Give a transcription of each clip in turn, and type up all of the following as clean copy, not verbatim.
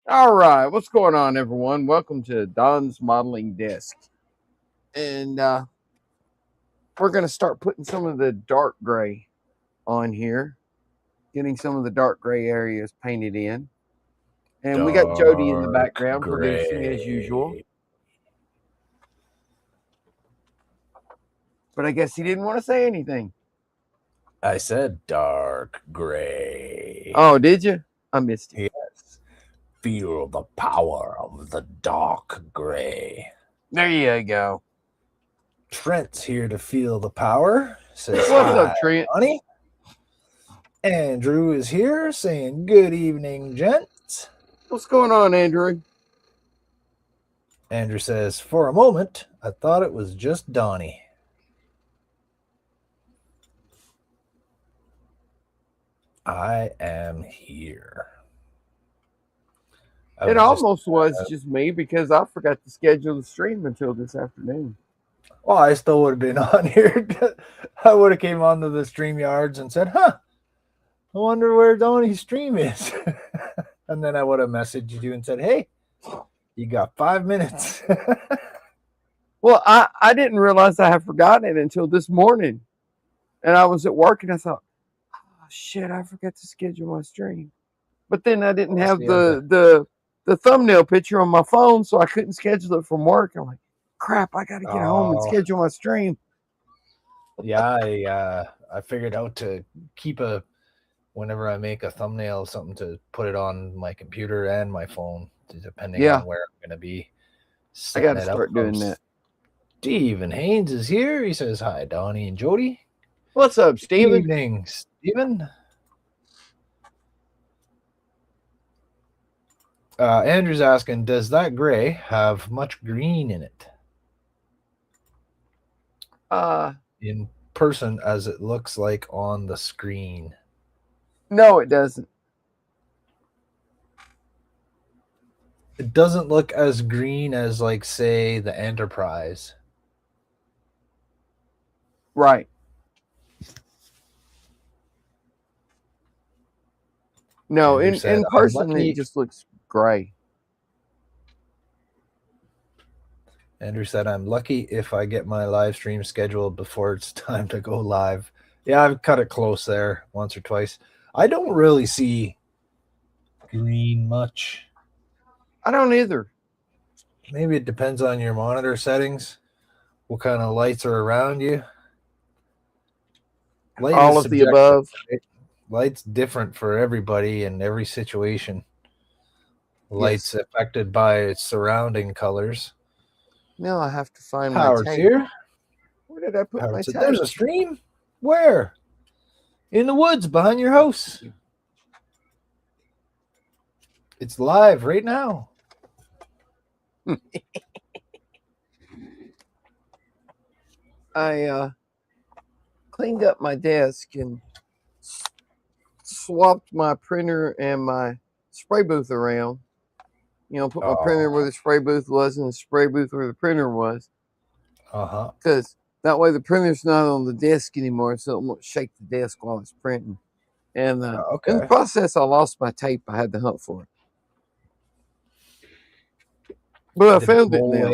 All right, what's going on, everyone? Welcome to Don's Modeling Desk. And we're going to start putting some of the dark gray on here, getting some of the dark gray areas painted in. And we got Jody in the Dark background producing as usual. gray. But I guess he didn't want to say anything. I said dark gray. Oh, did you? I missed it. Yes. Feel the power of the dark gray. There you go. Trent's here to feel the power. Says, What's up, "Hi, Trent? honey." Andrew is here saying, "Good evening, gents." What's going on, Andrew? Andrew says, "For a moment, I thought it was just Donnie." I am here. It almost was just me because I forgot to schedule the stream until this afternoon. Well, I still would have been on here. I would have came onto the StreamYards and said, I wonder where Donnie's stream is. And then I would have messaged you and said, hey, you got 5 minutes. Well, I didn't realize I had forgotten it until this morning. And I was at work and I thought, oh, shit, I forgot to schedule my stream. But then I didn't have the thumbnail picture on my phone, so I couldn't schedule it from work. I'm like, crap, I got to get home and schedule my stream. Yeah, I figured out to keep whenever I make a thumbnail of something, to put it on my computer and my phone, depending on where I'm going to be. I got to start doing that. Stephen Haynes is here. He says, hi, Donnie and Jody. What's up, Stephen? Good evening, Stephen. Andrew's asking, does that gray have much green in it? In person, as it looks like on the screen. No, it doesn't. It doesn't look as green as, like, say, the Enterprise. Right. No, in person, it just looks gray. Andrew said, I'm lucky if I get my live stream scheduled before it's time to go live. Yeah, I've cut it close there once or twice. I don't really see green much. I don't either. Maybe it depends on your monitor settings, what kind of lights are around you. Light all of the above. Right? Light's different for everybody in every situation. Light's affected by its surrounding colors. Now I have to find Howard's my tape. here. Where did I put my tape? There's a stream? Where? In the woods behind your house. It's live right now. I cleaned up my desk and swapped my printer and my spray booth around. You know, put my printer where the spray booth was and the spray booth where the printer was. Because that way the printer's not on the desk anymore, so it won't shake the desk while it's printing. And in the process, I lost my tape. I had to hunt for it. But I found it now.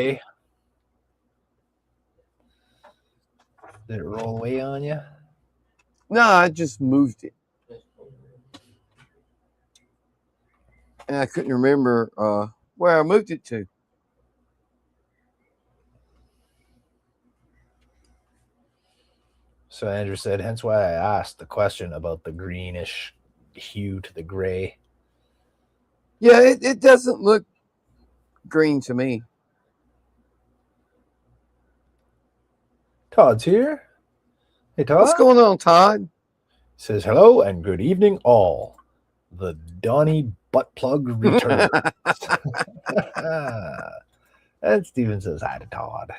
Did it roll away on you? No, I just moved it. And I couldn't remember where I moved it to. So Andrew said, hence why I asked the question about the greenish hue to the gray. Yeah, it doesn't look green to me. Todd's here. Hey, Todd. What's going on, Todd? Says, hello and good evening, all. The Donnie butt plug returns. And Steven says, hi to Todd.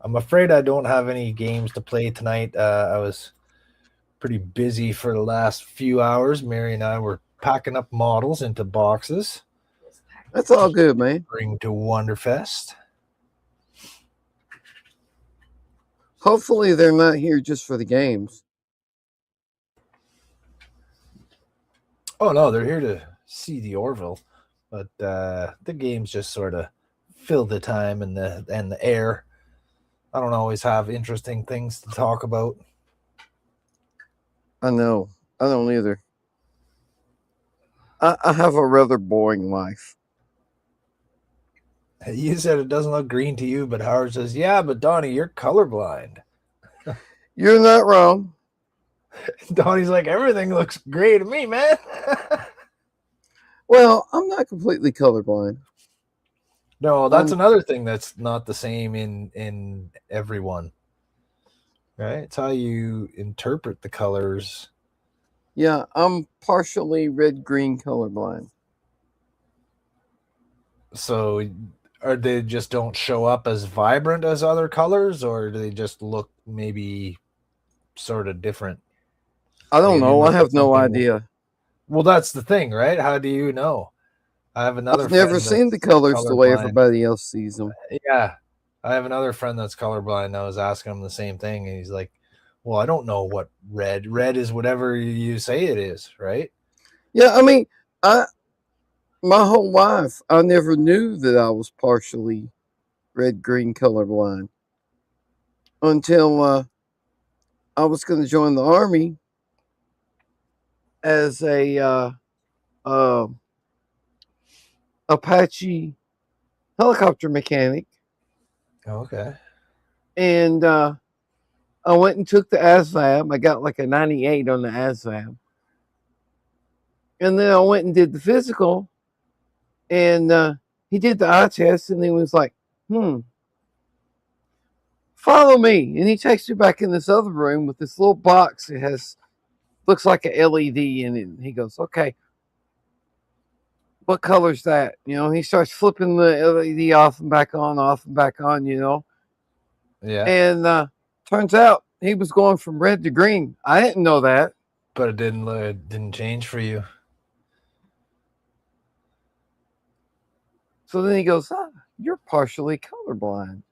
I'm afraid I don't have any games to play tonight. I was pretty busy for the last few hours. Mary and I were packing up models into boxes. That's all good, man. Bring to Wonderfest. Hopefully they're not here just for the games. Oh, no, they're here to see the Orville, but the games just sort of fill the time and the air. I don't always have interesting things to talk about. I know. I don't either. I have a rather boring life. You said it doesn't look green to you, but Howard says, yeah, but Donnie, you're colorblind. You're not wrong. Donnie's like, everything looks gray to me, man. Well, I'm not completely colorblind. No, that's another thing that's not the same in everyone. Right? It's how you interpret the colors. Yeah, I'm partially red-green colorblind. So or they just don't show up as vibrant as other colors, or do they just look maybe sort of different? I don't know. I have no idea. Well, that's the thing, right? How do you know? I have another I've never friend seen the that's colors the way colorblind. everybody else sees them. Yeah. I have another friend that's colorblind. I was asking him the same thing, and he's like, well, I don't know what red is whatever you say it is, right? Yeah, I mean, my whole life, I never knew that I was partially red-green colorblind until I was going to join the Army as a Apache helicopter mechanic. Okay. And I went and took the ASVAB. I got like a 98 on the ASVAB. And then I went and did the physical. And he did the eye test, and he was like, follow me. And he takes me back in this other room with this little box. It looks like a LED in it. And he goes, okay, what color's that? You know, he starts flipping the LED off and back on, you know. Yeah. And turns out he was going from red to green. I didn't know that. But it didn't change for you. So then he goes, you're partially colorblind.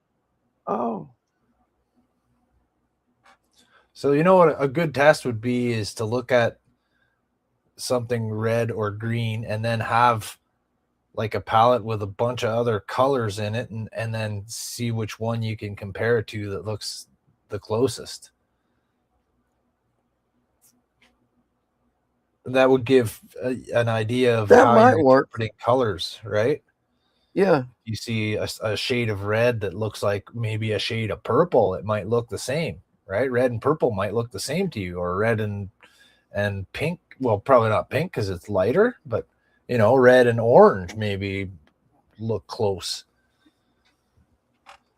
Oh. So you know what a good test would be is to look at something red or green and then have like a palette with a bunch of other colors in it and then see which one you can compare it to that looks the closest. That would give an idea of that how might you're work. interpreting colors, right? Yeah. You see a shade of red that looks like maybe a shade of purple, it might look the same, right? Red and purple might look the same to you, or red and pink. Well, probably not pink because it's lighter, but you know, red and orange maybe look close.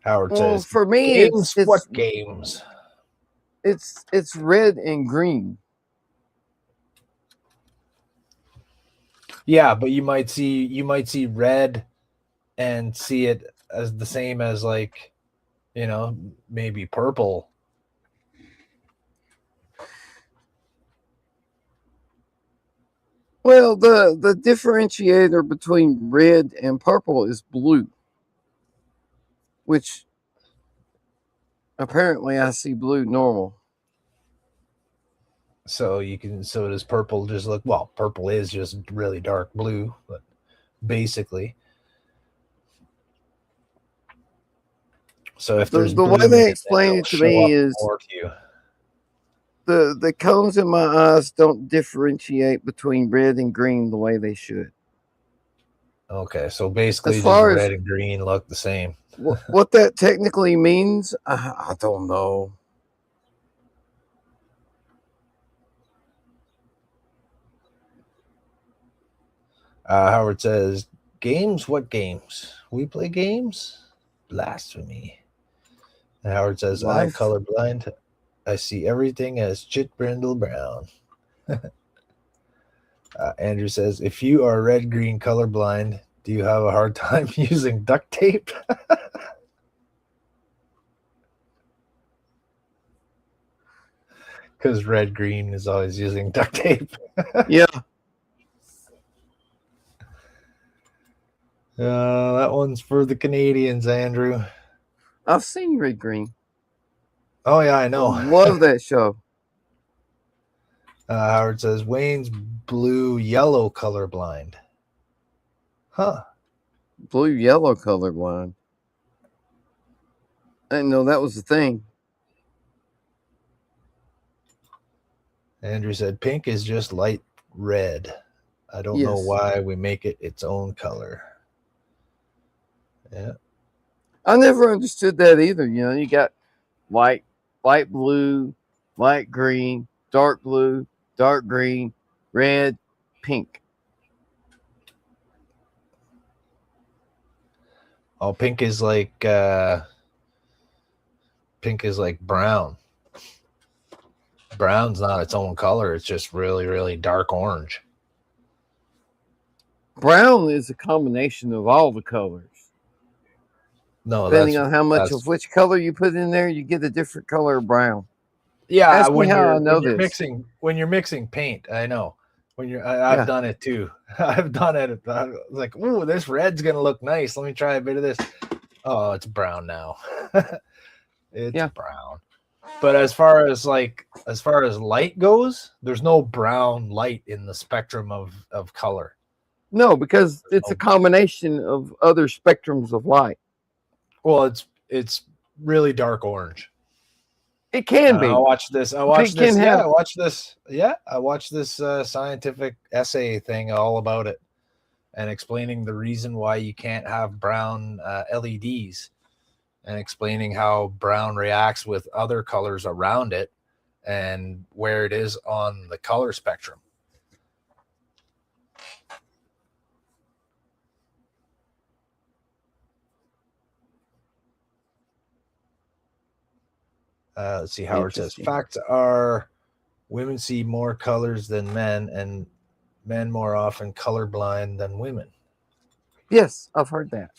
Howard says, for me, games, it's what games? It's red and green. Yeah, but you might see red and see it as the same as, like, you know, maybe purple. Well, the differentiator between red and purple is blue, which apparently I see blue normal. So does purple just look, well, purple is just really dark blue, but basically. So if there's the way they explain it to me is the cones in my eyes don't differentiate between red and green the way they should. Okay, so basically just red and green look the same. What that technically means, I don't know. Howard says, games? What games? We play games? Blasphemy. And Howard says, I'm colorblind. I see everything as Chit Brindle Brown. Andrew says, if you are red-green colorblind, do you have a hard time using duct tape? Because red-green is always using duct tape. Yeah. That one's for the Canadians, Andrew. I've seen Red Green. Oh, yeah, I know. Love that show. Howard says, Wayne's blue-yellow colorblind. Huh. Blue-yellow colorblind. I didn't know that was a thing. Andrew said pink is just light red. I don't know Yes. why we make it its own color. Yeah. I never understood that either. You know, you got light blue, light green, dark blue, dark green, red, pink. Oh, pink is like brown. Brown's not its own color. It's just really, really dark orange. Brown is a combination of all the colors. No, Depending on how much of which color you put in there, you get a different color of brown. Yeah, Ask me how I know this. When you're mixing paint, I know. I've done it too. I've done it. I was like, ooh, this red's gonna look nice. Let me try a bit of this. Oh, it's brown now. It's brown. But as far as light goes, there's no brown light in the spectrum of color. No, because it's a combination of other spectrums of light. Well, it's really dark orange. It can be. I watched this. I watched this scientific essay thing all about it and explaining the reason why you can't have brown LEDs and explaining how brown reacts with other colors around it and where it is on the color spectrum. Let's see. Howard says facts are women see more colors than men, and men more often colorblind than women. Yes, I've heard that.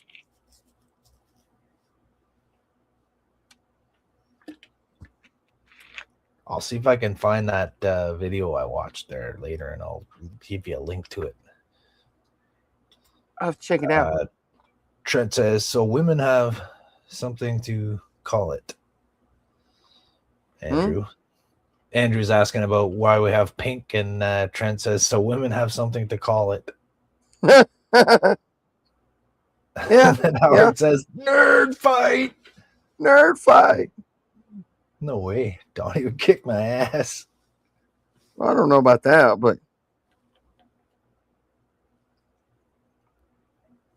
I'll see if I can find that video I watched there later, and I'll give you a link to it. I'll check it out. Trent says, so women have something to call it. Andrew. Andrew's asking about why we have pink, and Trent says, so women have something to call it. Yeah. And Howard says, nerd fight. Nerd fight. No way. Donnie would kick my ass. I don't know about that, but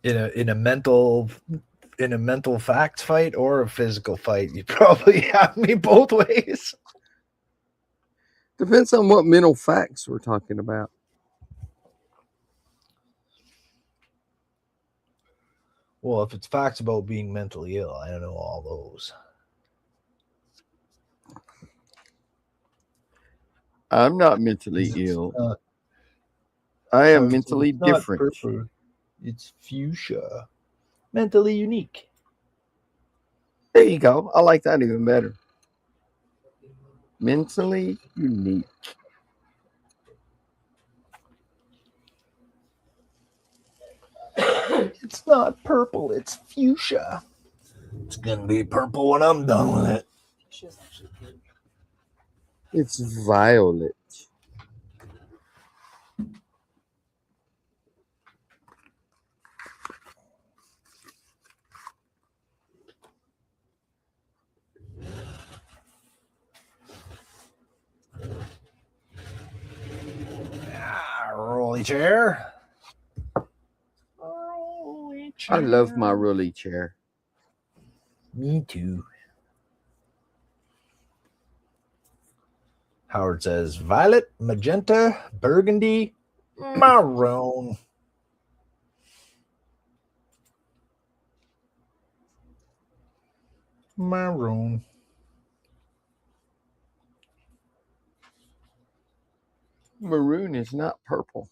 in a mental facts fight or a physical fight, you probably have me both ways. Depends on what mental facts we're talking about. Well, if it's facts about being mentally ill, I don't know all those. I'm not mentally ill. I am mentally different. Purple. It's fuchsia. Mentally unique. There you go. I like that even better. Mentally unique. It's not purple, it's fuchsia. It's gonna be purple when I'm done with it. It's violet. Rolly chair. I love my rolly chair. Me too. Howard says violet, magenta, burgundy, maroon. Maroon. Maroon is not purple.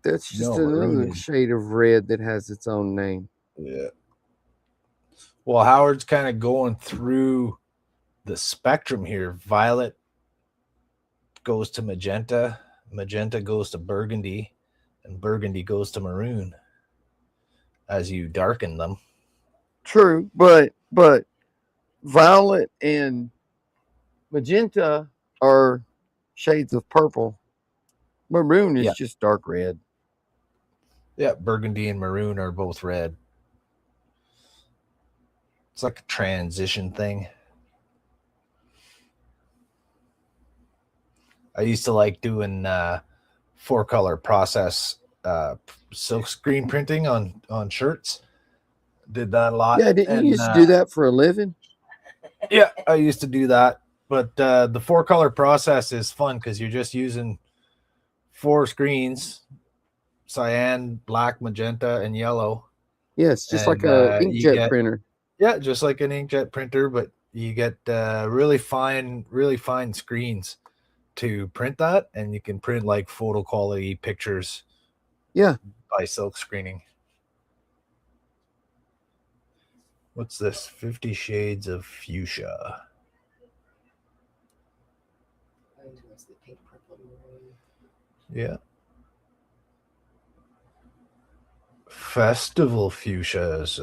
That's just another shade of red that has its own name. Yeah. Well, Howard's kind of going through the spectrum here. Violet goes to magenta, magenta goes to burgundy, and burgundy goes to maroon as you darken them. True, but violet and magenta are shades of purple. Maroon is Yeah. just dark red. Yeah, burgundy and maroon are both red. It's like a transition thing. I used to like doing 4-color process silk screen printing on shirts. Did that a lot. Yeah, didn't you used to do that for a living? Yeah, I used to do that. But the 4-color process is fun because you're just using 4 screens: cyan, black, magenta, and yellow. Yeah, it's just like And a you inkjet get, printer. yeah, just like an inkjet printer, but you get really fine screens to print that, and you can print like photo quality pictures. Yeah. By silk screening. What's this? 50 Shades of Fuchsia. Yeah. Festival Fuchsia is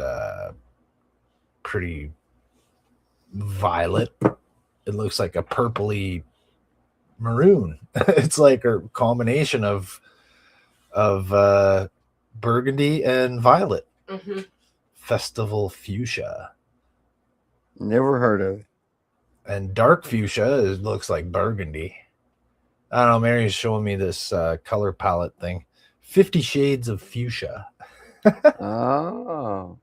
pretty violet. It looks like a purpley maroon. It's like a combination of burgundy and violet. Mm-hmm. Festival Fuchsia. Never heard of it. And dark fuchsia looks like burgundy. I don't know. Mary's showing me this color palette thing. 50 Shades of Fuchsia. Oh.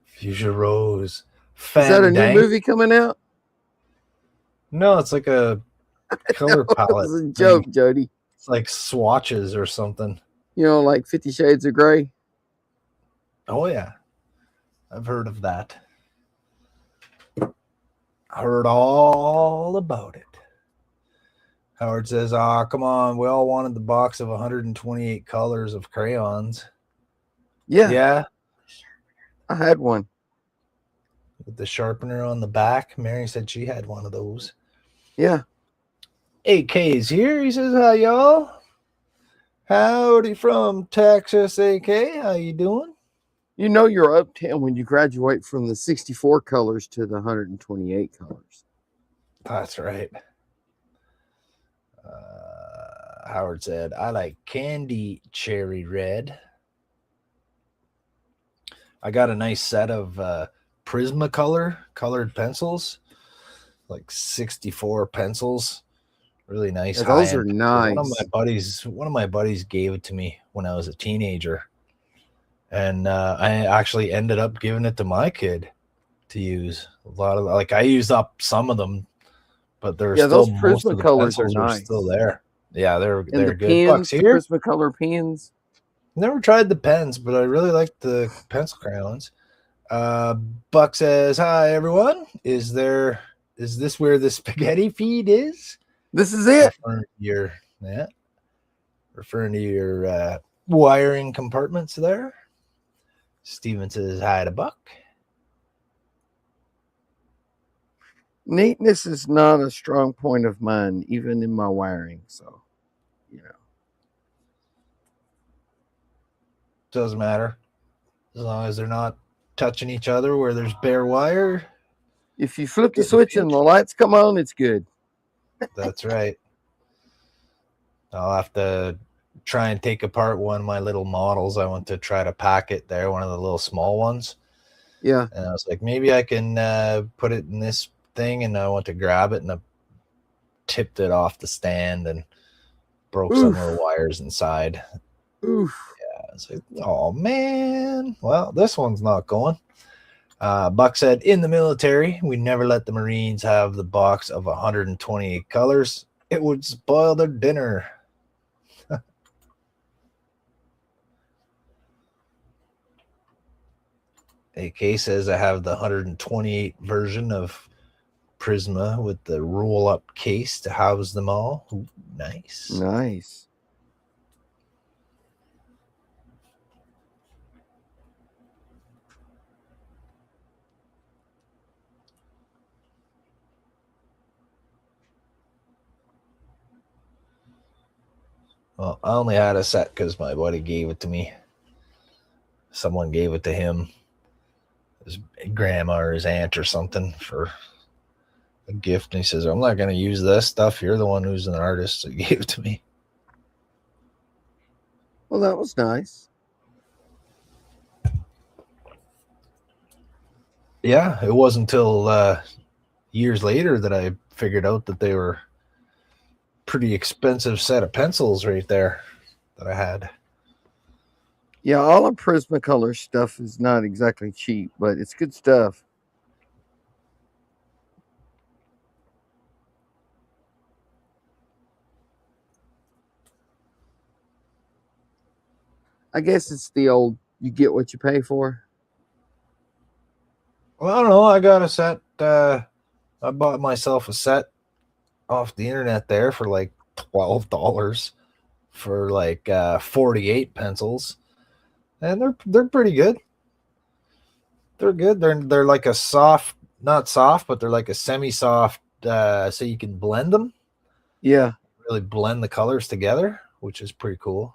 Fuchsia Rose. Is that a new movie coming out? No, it's like a color palette. It's a joke, Jody. It's like swatches or something. You know, like 50 Shades of Grey. Oh, yeah. I've heard of that. I heard all about it. Howard says, come on. We all wanted the box of 128 colors of crayons. Yeah. Yeah. I had one. With the sharpener on the back. Mary said she had one of those. Yeah. AK is here. He says, hi, y'all. Howdy from Texas, AK. How you doing? You know you're uptown when you graduate from the 64 colors to the 128 colors. That's right. Howard said, I like candy cherry red. I got a nice set of Prismacolor colored pencils, like 64 pencils. Really nice. Yeah, those are nice. One of my buddies gave it to me when I was a teenager. And I actually ended up giving it to my kid to use. A lot of I used up some of them, but there's still those Prismacolors are nice. Still there. Yeah, they're good. Pens, Buck's here. Prismacolor pens. Never tried the pens, but I really like the pencil crayons. Buck says, "Hi everyone. Is this where the spaghetti feed is?" This is it. Referring to your wiring compartments there. Steven says hi to Buck. Neatness is not a strong point of mine, even in my wiring. So, you know. Doesn't matter. As long as they're not touching each other where there's bare wire. If you flip the switch and the lights come on, it's good. That's right. I'll have to try and take apart one of my little models. I want to try to pack it there, one of the little small ones. Yeah. And I was like, maybe I can put it in this thing, and I went to grab it, and I tipped it off the stand and broke some of the wires inside. Oof. Yeah, I was like, oh man. Well, this one's not going. Buck said, in the military, we never let the Marines have the box of 128 colors. It would spoil their dinner. AK says I have the 128 version of Prisma with the roll-up case to house them all. Ooh, nice. Nice. Well, I only had a set because my buddy gave it to me. Someone gave it to him. His grandma or his aunt or something for a gift, and he says, I'm not going to use this stuff. You're the one who's an artist, so he gave it to me. Well, that was nice. Yeah, it wasn't until years later that I figured out that they were pretty expensive set of pencils right there that I had. Yeah, all of Prismacolor stuff is not exactly cheap, but it's good stuff. I guess it's the old you get what you pay for. Well, I don't know. I got a set. I bought myself a set off the internet there for like $12 for like 48 pencils, and they're pretty good. They're good. They're like a soft, not soft, but they're like a semi-soft, so you can blend them. Yeah, really blend the colors together, which is pretty cool.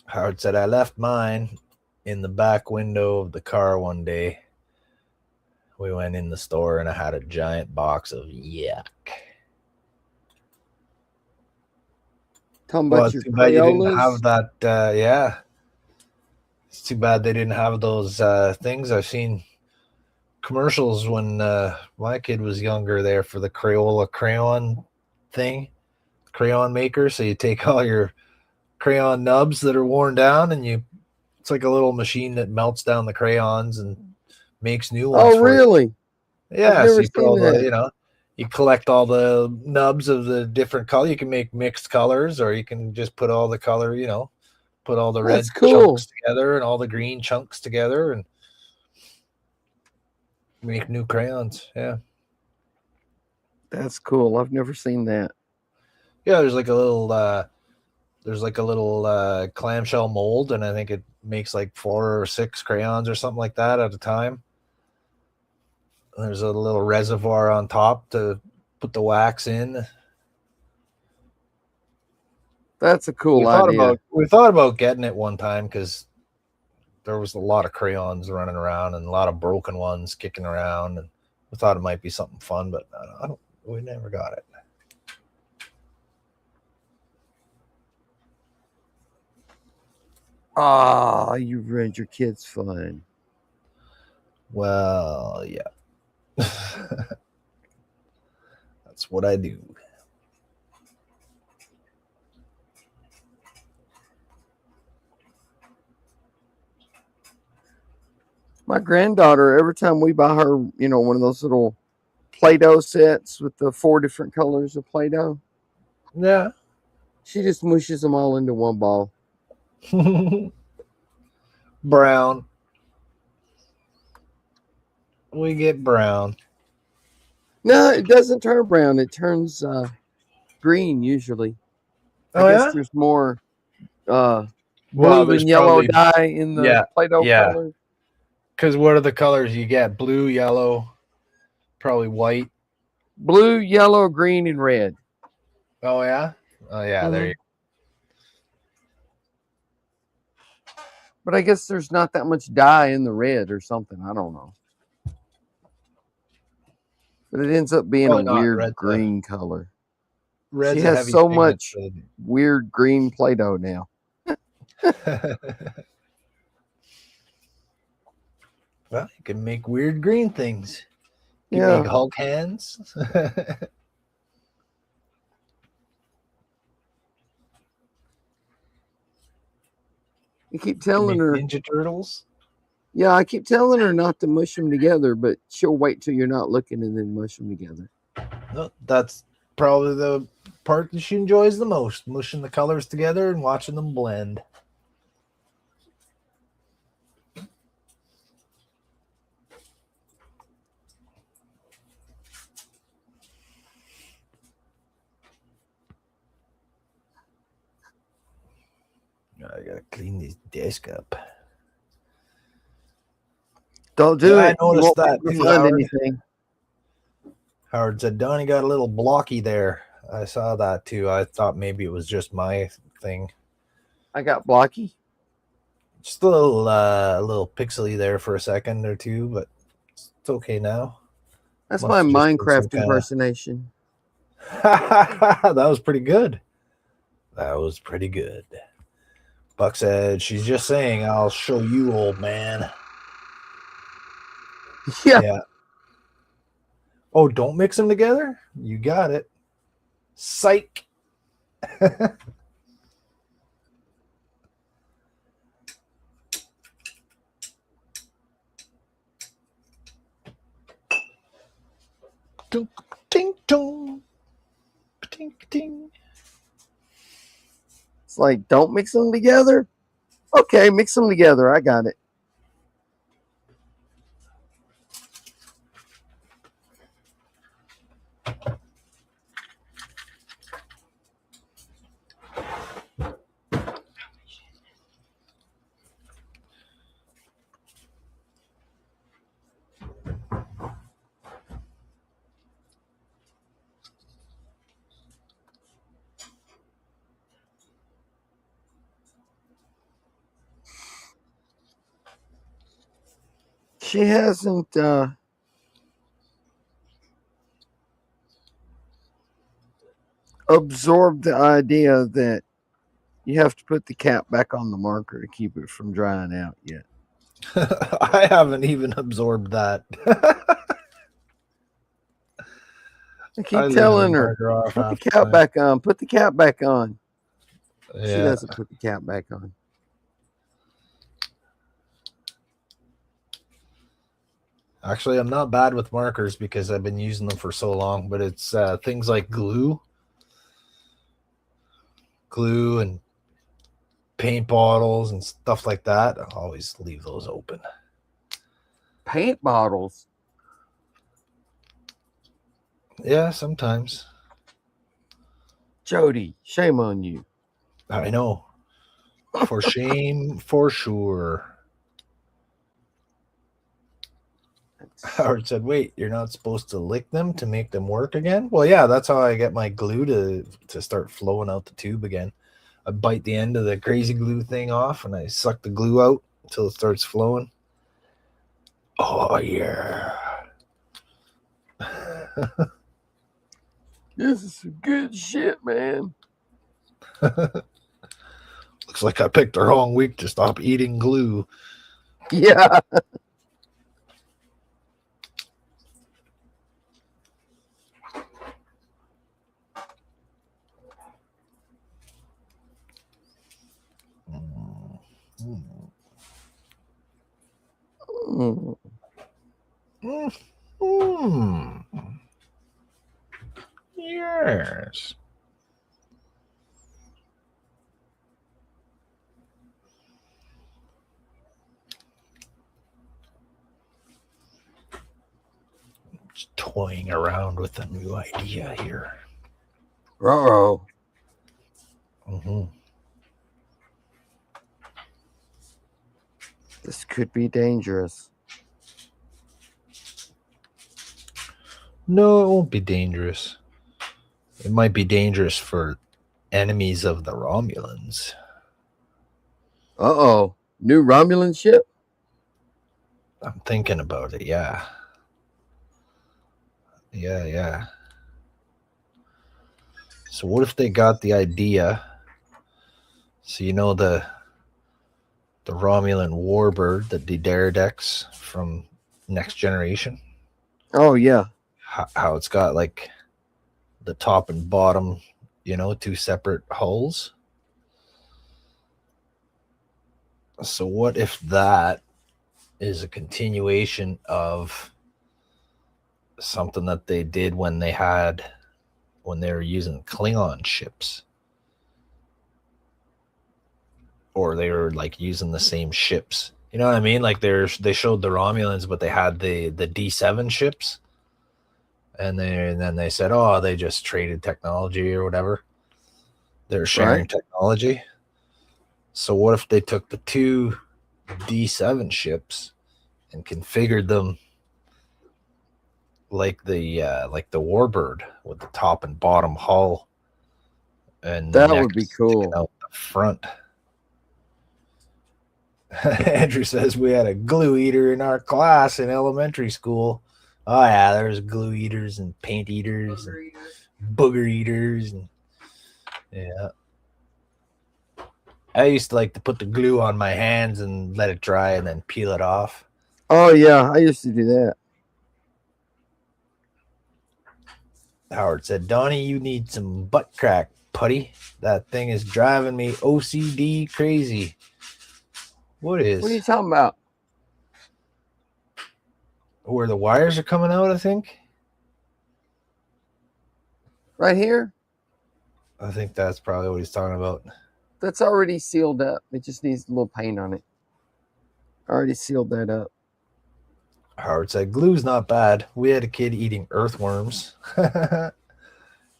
Howard said, I left mine in the back window of the car one day. We went in the store and I had a giant box of yuck. talking about your too bad you didn't have Crayolas. that. Yeah, it's too bad they didn't have those things. I've seen commercials when my kid was younger there for the Crayola crayon thing, crayon maker. So you take all your crayon nubs that are worn down and it's like a little machine that melts down the crayons and makes new ones. Oh, really? Yeah, I've so never you put seen all the, that. you collect all the nubs of the different color. You can make mixed colors, or you can just put all the color, put all the red That's cool. chunks together and all the green chunks together and make new crayons. Yeah. That's cool. I've never seen that. Yeah, there's like a little clamshell mold, and I think it makes like 4 or 6 crayons or something like that at a time. There's a little reservoir on top to put the wax in. That's a cool idea. We thought about getting it one time because there was a lot of crayons running around and a lot of broken ones kicking around, and we thought it might be something fun, but we never got it. Ah, you ruined your kids' fun. Well, yeah. That's what I do. My granddaughter, every time we buy her, one of those little Play-Doh sets with the 4 different colors of Play-Doh, Yeah. she just mushes them all into one ball. Brown. We get brown. No, it doesn't turn brown. It turns green usually. I guess there's more blue and yellow dye in the Play-Doh color. Because what are the colors you get? Blue, yellow, probably white. Blue, yellow, green, and red. Oh, yeah? Oh, yeah, there you go. But I guess there's not that much dye in the red or something. I don't know. But it ends up being a weird green color. She has so much weird green Play-Doh now. Well, you can make weird green things. You can make Hulk hands. You keep telling her Ninja Turtles. Yeah, I keep telling her not to mush them together, but she'll wait till you're not looking and then mush them together. No, that's probably the part that she enjoys the most, mushing the colors together and watching them blend. I gotta clean this desk up. Don't do it. I noticed that too, Howard. Anything. Howard said, Donnie got a little blocky there. I saw that too. I thought maybe it was just my thing. I got blocky? Just a little pixely there for a second or two, but it's okay now. That's Must my have just been some Minecraft impersonation. that was pretty good. That was pretty good. Buck said, she's just saying, I'll show you, old man. Yeah. Yeah. Oh, don't mix them together? You got it. Psych. Ting, ting, ting, ting, ting. It's like, don't mix them together. Okay, mix them together. I got it. She hasn't absorbed the idea that you have to put the cap back on the marker to keep it from drying out yet. I haven't even absorbed that. I keep telling her, put the cap back on, put the cap back on. Yeah. She doesn't put the cap back on. Actually, I'm not bad with markers because I've been using them for so long, but it's things like glue and paint bottles and stuff like that. I always leave those open. Paint bottles? Yeah, sometimes. Jody, shame on you. I know. For shame, for sure. Howard said, wait, you're not supposed to lick them to make them work again? Well, yeah, that's how I get my glue to start flowing out the tube again. I bite the end of the crazy glue thing off and I suck the glue out until it starts flowing. Oh, yeah. This is some good shit, man. Looks like I picked the wrong week to stop eating glue. Yeah. Mm. Mm. Yes. Just toying around with a new idea here. Uh-oh. Mm-hmm. This could be dangerous. No, it won't be dangerous. It might be dangerous for enemies of the Romulans. Uh-oh. New Romulan ship? I'm thinking about it, yeah. Yeah. So what if they got the idea? So you know the Romulan warbird, the Daredeks from Next Generation? Oh, yeah. How it's got like the top and bottom, two separate hulls. So what if that is a continuation of something that they did when they were using Klingon ships? Or they were like using the same ships. You know what I mean? Like they showed the Romulans, but they had the D7 ships. And then they said, oh, they just traded technology or whatever. They're sharing technology. So what if they took the two D7 ships and configured them like the Warbird with the top and bottom hull, and that would be cool. Out the front. Andrew says we had a glue eater in our class in elementary school. Oh yeah, there's glue eaters and paint eaters and booger eaters and yeah. I used to like to put the glue on my hands and let it dry and then peel it off. Oh yeah, I used to do that. Howard said, Donnie, you need some butt crack, putty. That thing is driving me OCD crazy. What is? What are you talking about? Where the wires are coming out, I think. Right here? I think that's probably what he's talking about. That's already sealed up. It just needs a little paint on it. I already sealed that up. Howard said, glue's not bad. We had a kid eating earthworms.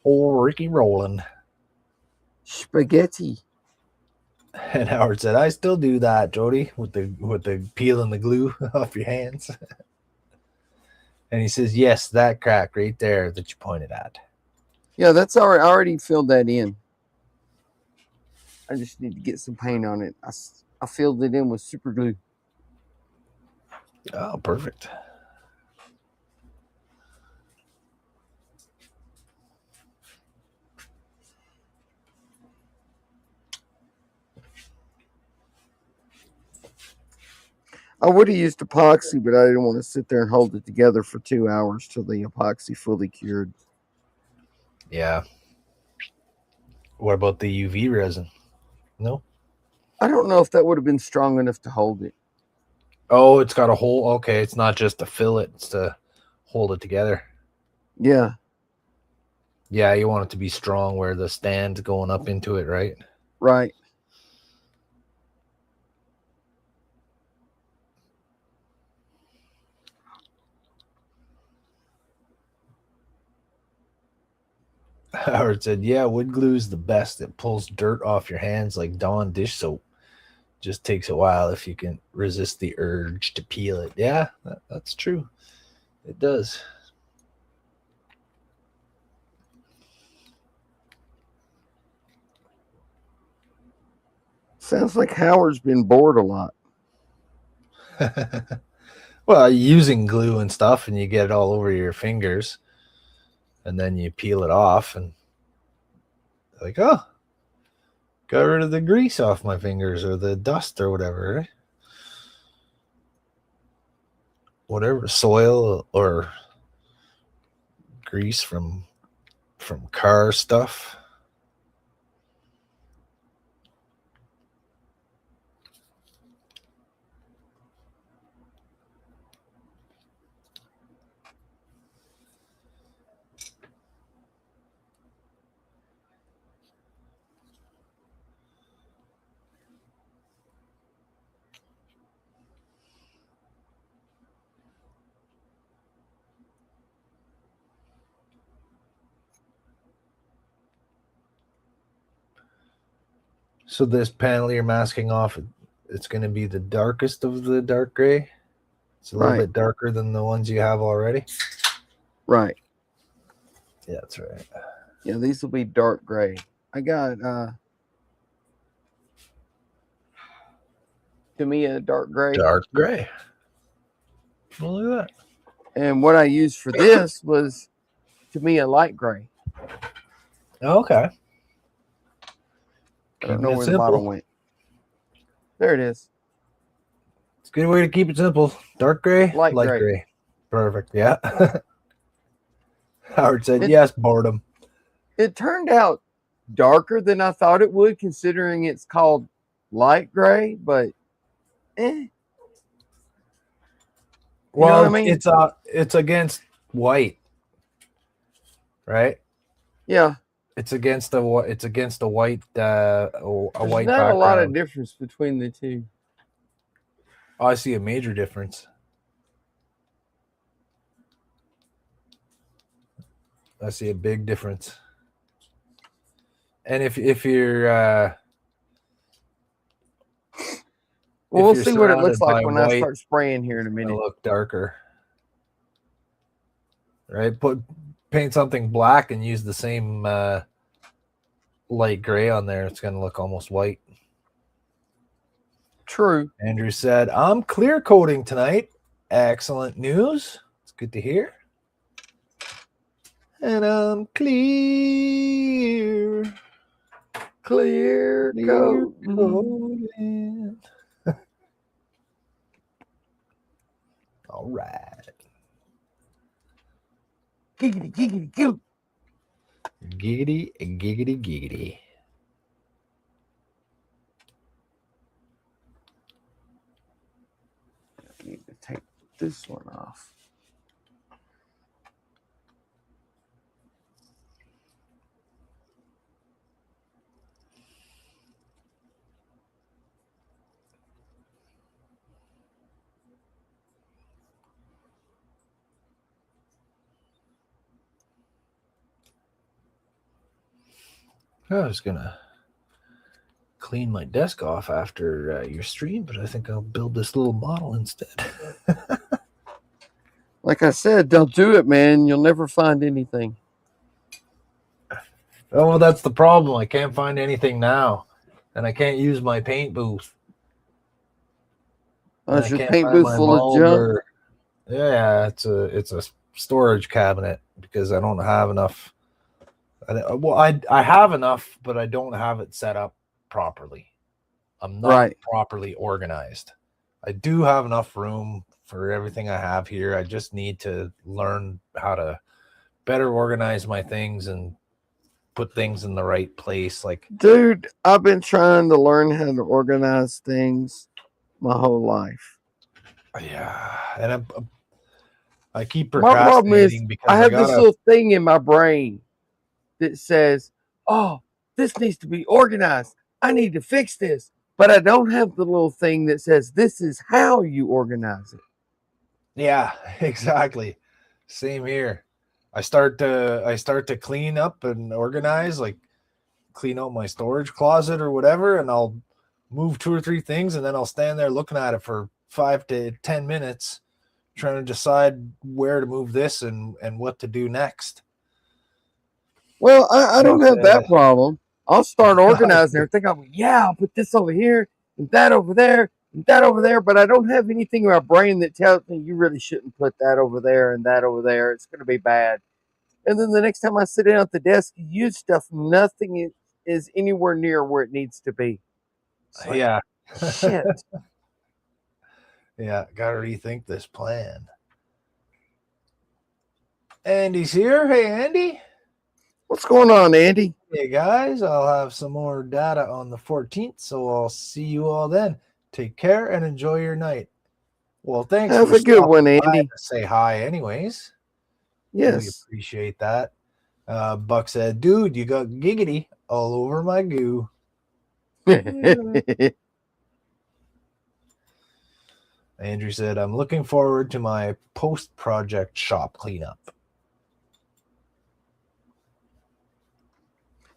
Old Ricky Rowland. Spaghetti. And Howard said, I still do that, Jody, with the peeling the glue off your hands. And he says, yes, that crack right there that you pointed at. Yeah, that's already. I already filled that in. I just need to get some paint on it. I filled it in with super glue. Oh, perfect. I would have used epoxy, but I didn't want to sit there and hold it together for 2 hours till the epoxy fully cured. Yeah. What about the UV resin? No? I don't know if that would have been strong enough to hold it. Oh, it's got a hole. Okay, it's not just to fill it, it's to hold it together. Yeah. Yeah, you want it to be strong where the stand's going up into it, right? Right. Howard said, yeah, wood glue is the best. It pulls dirt off your hands like Dawn dish soap. Just takes a while if you can resist the urge to peel it. Yeah, that's true. It does. Sounds like Howard's been bored a lot. Well, using glue and stuff, and you get it all over your fingers, and then you peel it off, and like, oh, got rid of the grease off my fingers or the dust or whatever, right? Whatever, soil or grease from car stuff. So this panel you're masking off, it's going to be the darkest of the dark gray. It's a little bit darker than the ones you have already. Right. Yeah, that's right. Yeah, these will be dark gray. I got to me a dark gray. Dark gray. Well, look at that. And what I used for this was to me a light gray. Okay. I don't know where the bottle went. There it is. It's a good way to keep it simple. Dark gray, light gray. Perfect. Yeah. Howard said, yes, boredom. It turned out darker than I thought it would, considering it's called light gray, but Well, you know what I mean? It's against white, right? Yeah. It's against a white a white There's white not background. a lot of difference between the two. Oh, I see a major difference. I see a big difference. And if you're well, we'll see what it looks like when I start spraying here in a minute. It'll look darker. Right? Paint something black and use the same light gray on there. It's going to look almost white. True. Andrew said, I'm clear coating tonight. Excellent news. It's good to hear. And I'm clear. Clear coat. Coating. All right. Giggity, giggity, goo. Giggity, giggity, giggity. I need to take this one off. I was going to clean my desk off after your stream, but I think I'll build this little model instead. Like I said, don't do it, man. You'll never find anything. Oh, well, that's the problem. I can't find anything now, and I can't use my paint booth. Is your paint booth full of junk? Yeah, it's a storage cabinet because I don't have enough. Well, I have enough, but I don't have it set up properly. I'm not properly organized. I do have enough room for everything I have here. I just need to learn how to better organize my things and put things in the right place. Like, dude, I've been trying to learn how to organize things my whole life. Yeah, and I keep My problem is procrastinating because I have this little thing in my brain that says, "Oh, this needs to be organized. I need to fix this." But I don't have the little thing that says, "This is how you organize it." Yeah, exactly. Same here. I start to clean up and organize, like clean out my storage closet or whatever, and I'll move 2 or 3 things, and then I'll stand there looking at it for 5 to 10 minutes, trying to decide where to move this and what to do next. Well, I don't have that problem. I'll start organizing everything. I'll be, I'll put this over here and that over there and that over there, but I don't have anything in my brain that tells me you really shouldn't put that over there and that over there. It's going to be bad. And then the next time I sit down at the desk, you use stuff, nothing is anywhere near where it needs to be. Like, yeah. Shit. Yeah, got to rethink this plan. Andy's here. Hey, Andy. What's going on, Andy? Hey, guys. I'll have some more data on the 14th, so I'll see you all then. Take care and enjoy your night. Well, thanks Have for a good one, Andy. To say hi anyways. Yes. We appreciate that. Buck said, dude, you got giggity all over my goo. Andrew said, I'm looking forward to my post-project shop cleanup.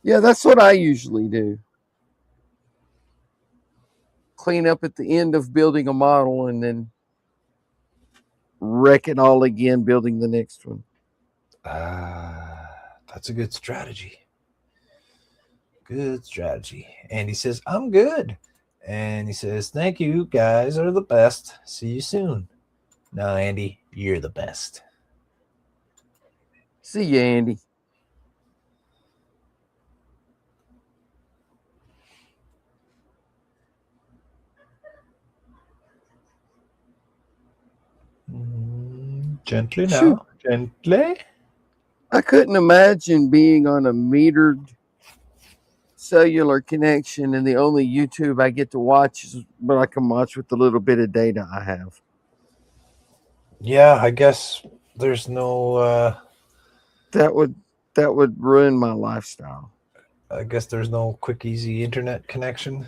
Yeah, that's what I usually do. Clean up at the end of building a model and then wreck it all again building the next one. That's a good strategy. Good strategy. And he says, I'm good. And he says, thank you, guys are the best. See you soon. No, Andy, you're the best. See you, Andy. Gently now. Shoot. Gently. I couldn't imagine being on a metered cellular connection and the only YouTube I get to watch is what I can watch with the little bit of data I have. Yeah, I guess there's no that would ruin my lifestyle. I guess there's no quick, easy internet connection.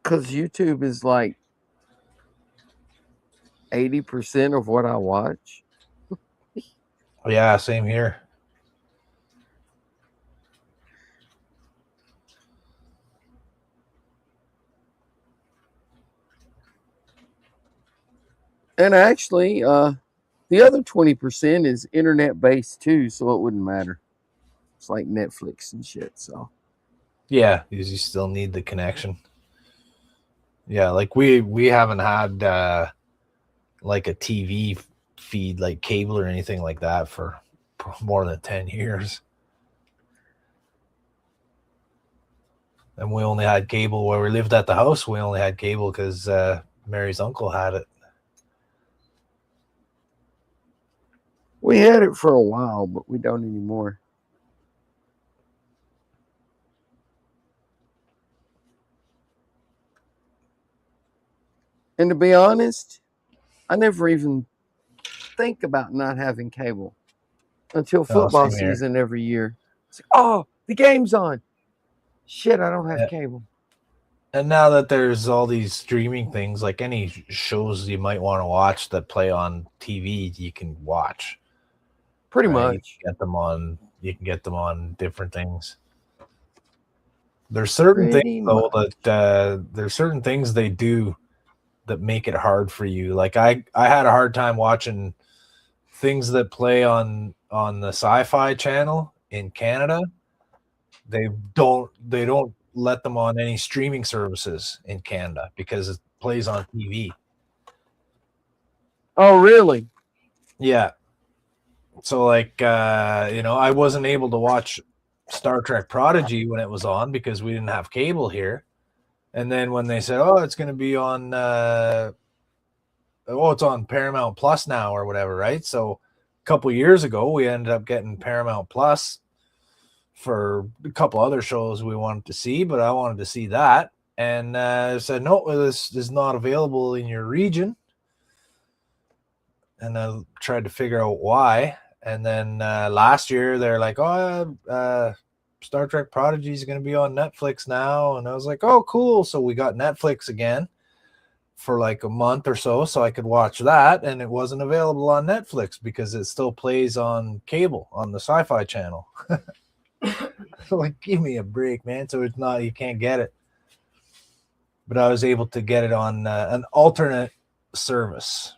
Because YouTube is like 80% of what I watch. Yeah, same here. And actually, the other 20% is internet based too, so it wouldn't matter. It's like Netflix and shit. So Yeah, because you still need the connection. Yeah, like we haven't had like a TV feed like cable or anything like that for more than 10 years. And we only had cable where we lived at the house. We only had cable because Mary's uncle had it. we had it for a while, but we don't anymore. And to be honest, I never even think about not having cable until football Same here. season every year. It's like, oh, the game's on. Shit, I don't have Yeah. cable. And now that there's all these streaming things, like any shows you might want to watch that play on TV, you can watch. Pretty right? much. You can get them on different things. There's certain Pretty things though much. that there's certain things they do that make it hard for you. Like I had a hard time watching things that play on the Sci-Fi channel in Canada. They don't let them on any streaming services in Canada because it plays on TV. Oh, really? Yeah. So like I wasn't able to watch Star Trek Prodigy when it was on because we didn't have cable here. And then when they said, "Oh, it's going to be on it's on Paramount Plus now or whatever," right? So a couple years ago we ended up getting Paramount Plus for a couple other shows we wanted to see, but I wanted to see that. And said, "No, this is not available in your region." And I tried to figure out why. And then last year they're like, "Oh, Star Trek Prodigy is going to be on Netflix now." And I was like, "Oh, cool." So we got Netflix again for like a month or so I could watch that. And it wasn't available on Netflix because it still plays on cable on the Sci-Fi channel. So like, give me a break, man. So it's not, you can't get it. But I was able to get it on an alternate service.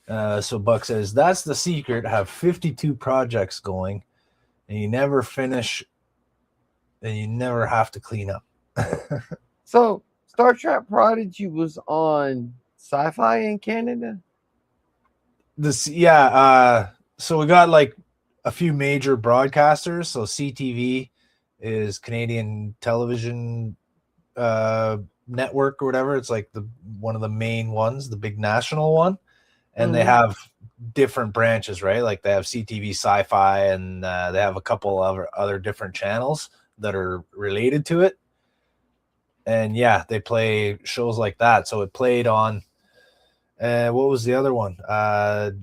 So Buck says, that's the secret. Have 52 projects going and you never finish and you never have to clean up. So Star Trek Prodigy was on Sci-Fi in Canada? So we got like a few major broadcasters. So CTV is Canadian Television Network or whatever. It's like one of the main ones, the big national one. And they have different branches, right? Like they have CTV Sci-Fi and they have a couple of other different channels that are related to it. And yeah, they play shows like that. So it played on, what was the other one?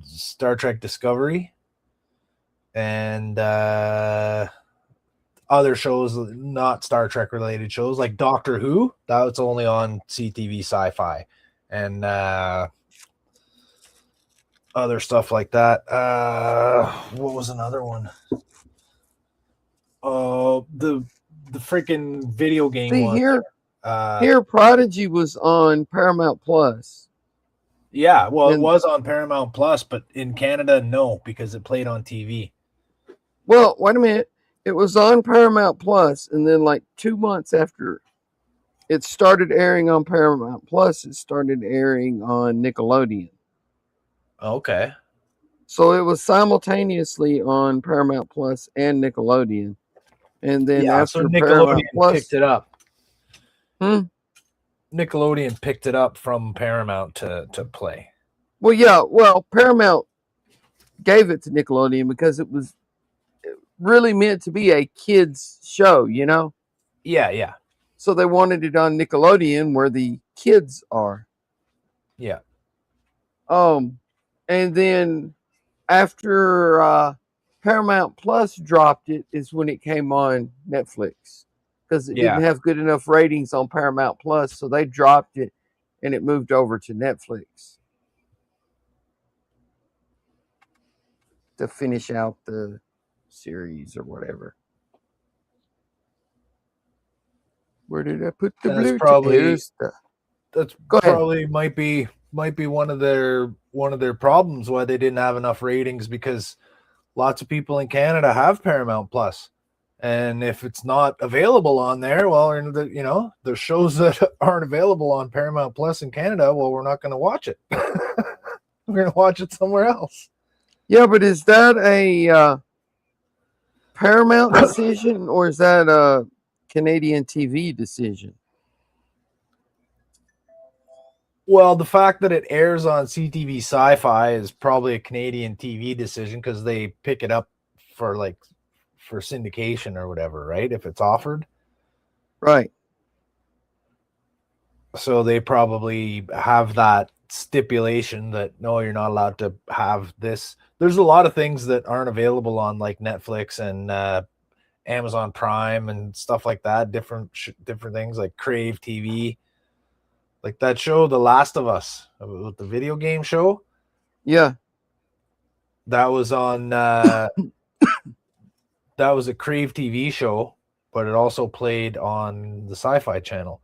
Star Trek Discovery and other shows, not Star Trek related shows, like Doctor Who. That's only on CTV Sci-Fi. And other stuff like that. What was another one? The freaking video game one. Here Prodigy was on Paramount Plus. Yeah, well, it was on Paramount Plus, but in Canada, no, because it played on TV. Well, wait a minute. It was on Paramount Plus, and then like 2 months after it started airing on Paramount Plus, it started airing on Nickelodeon. Okay. So it was simultaneously on Paramount Plus and Nickelodeon. And then after so Nickelodeon Paramount Plus picked it up. Nickelodeon picked it up from Paramount to play. Well, yeah. Well, Paramount gave it to Nickelodeon because it was really meant to be a kids show, you know? Yeah, yeah. So they wanted it on Nickelodeon where the kids are. Yeah. And then after Paramount Plus dropped it is when it came on Netflix because it didn't have good enough ratings on Paramount Plus, so they dropped it and it moved over to Netflix to finish out the series or whatever. Where did I put the blue? That's probably might be one of their problems why they didn't have enough ratings, because lots of people in Canada have Paramount Plus. And if it's not available on there, well, you know, there's shows that aren't available on Paramount Plus in Canada. Well, we're not going to watch it. We're going to watch it somewhere else. Yeah, but is that a Paramount decision or is that a Canadian TV decision? Well, the fact that it airs on CTV Sci-Fi is probably a Canadian TV decision because they pick it up for syndication or whatever, right? If it's offered. Right. So they probably have that stipulation that no, you're not allowed to have this. There's a lot of things that aren't available on like Netflix and Amazon Prime and stuff like that. Different things like Crave TV, like that show, The Last of Us, with the video game show. Yeah, that was on. That was a Crave TV show, but it also played on the Sci-Fi channel.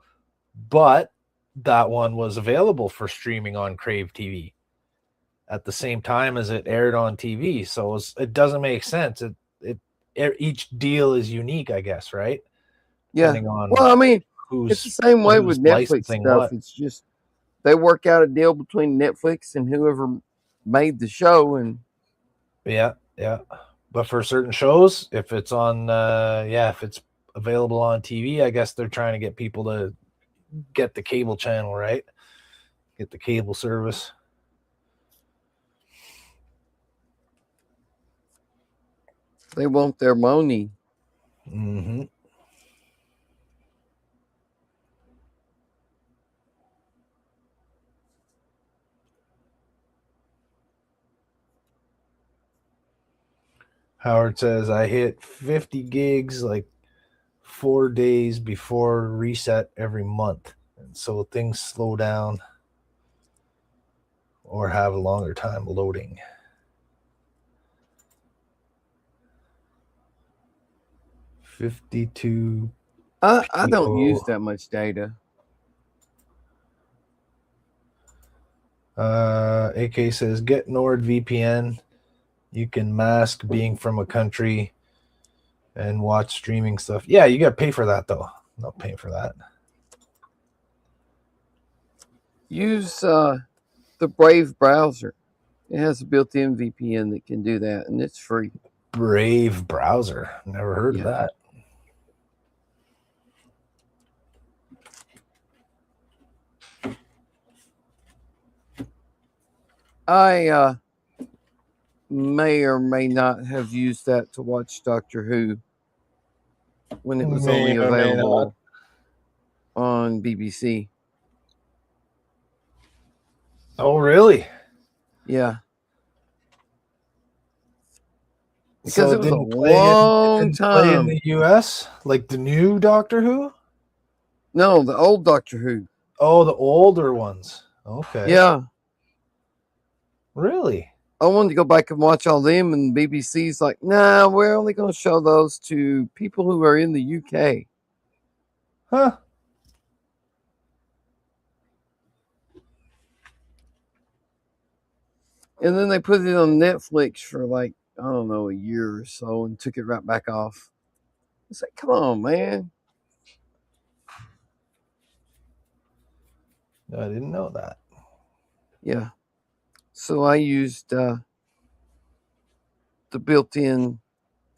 But that one was available for streaming on Crave TV at the same time as it aired on TV. So it doesn't make sense. Each deal is unique, I guess, right? Yeah. Well, I mean, it's the same way with Netflix stuff. What? It's just they work out a deal between Netflix and whoever made the show, and yeah. But for certain shows, if it's on, if it's available on TV, I guess they're trying to get people to get the cable channel, right? Get the cable service. They want their money. Mm-hmm. Howard says, I hit 50 gigs like 4 days before reset every month. And so things slow down or have a longer time loading. $52. I don't use that much data. AK says, get NordVPN. You can mask being from a country and watch streaming stuff. Yeah, you got to pay for that, though. I'm not paying for that. Use the Brave browser. It has a built-in VPN that can do that, and it's free. Brave browser. Never heard of that. I may or may not have used that to watch Doctor Who when it was only available on BBC. Oh, really? Yeah. Because it was a long time. Play in the US? Like the new Doctor Who? No, the old Doctor Who. Oh, the older ones. Okay. Yeah. Really? I wanted to go back and watch all them, and BBC's like, nah, we're only going to show those to people who are in the UK. Huh. And then they put it on Netflix for like, I don't know, a year or so and took it right back off. It's like, come on, man. I didn't know that. Yeah. So I used the built-in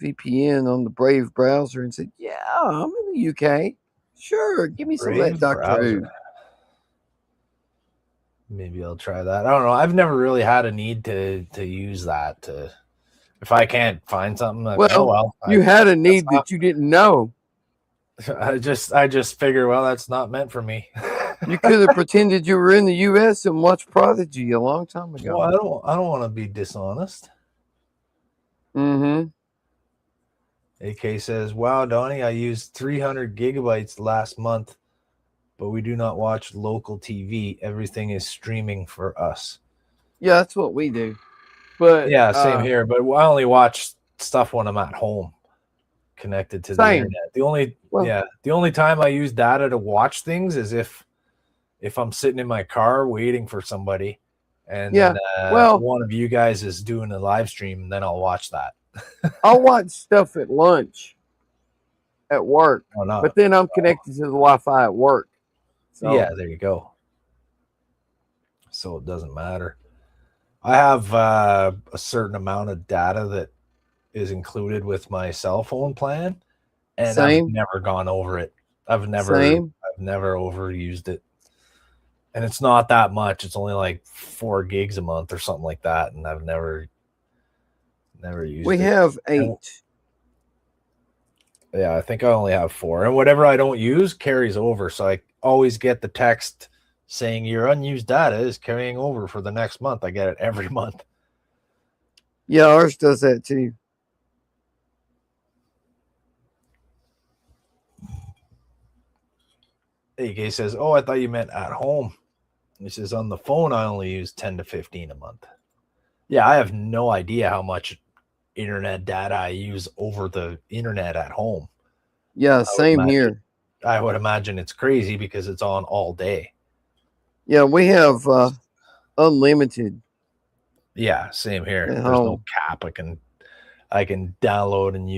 VPN on the Brave browser and said, yeah, I'm in the UK. Sure, give me some of that Doctor Who. Maybe I'll try that. I don't know. I've never really had a need to use that. If I can't find something, you had a need that you didn't know. I just figure, well, that's not meant for me. You could have pretended you were in the U.S. and watched Prodigy a long time ago. Well, I don't want to be dishonest. Mm-hmm. AK says, wow, Donnie, I used 300 gigabytes last month, but we do not watch local TV. Everything is streaming for us. Yeah, that's what we do. But yeah, same here. But I only watch stuff when I'm at home, connected to the internet. The only time I use data to watch things is if I'm sitting in my car waiting for somebody, and one of you guys is doing a live stream, and then I'll watch that. I'll watch stuff at lunch at work, Oh, no. but then I'm connected to the Wi-Fi at work. So Yeah, there you go. So it doesn't matter. I have a certain amount of data that is included with my cell phone plan, and Same. I've never gone over it. I've never overused it. And it's not that much. It's only like 4 gigs a month or something like that, and I've never used it. We have 8. Yeah, I think I only have 4. And whatever I don't use carries over. So I always get the text saying your unused data is carrying over for the next month. I get it every month. Yeah, ours does that too. AK says, "Oh, I thought you meant at home." He says, "On the phone, I only use 10 to 15 a month." Yeah, I have no idea how much internet data I use over the internet at home. Yeah, same here. I would imagine it's crazy because it's on all day. Yeah, we have unlimited. Yeah, same here. There's no cap. I can download and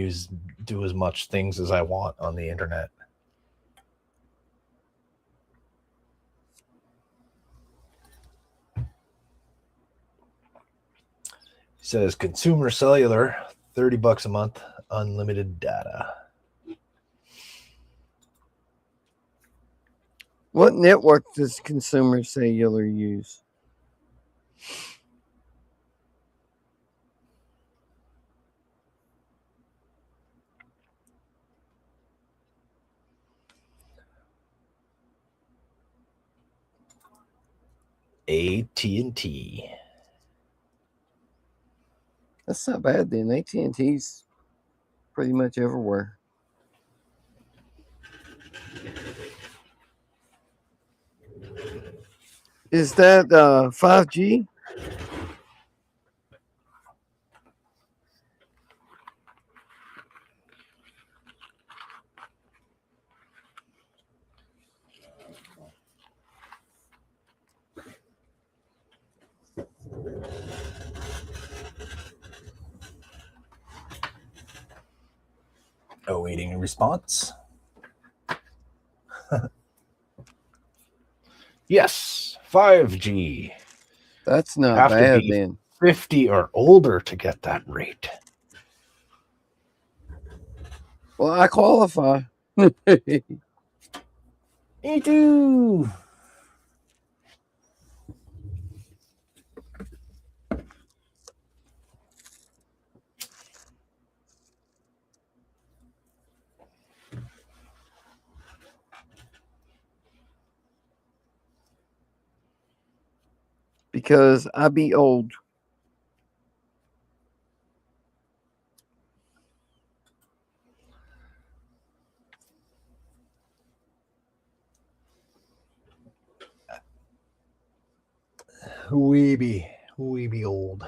do as much things as I want on the internet. He says consumer cellular, $30 a month, unlimited data. What network does consumer cellular use? AT&T. That's not bad then. AT&T's pretty much everywhere. Is that 5G? Awaiting a response. Yes, 5G. That's not bad then. 50 or older to get that rate. Well, I qualify. Me too. Because I be old. We be old.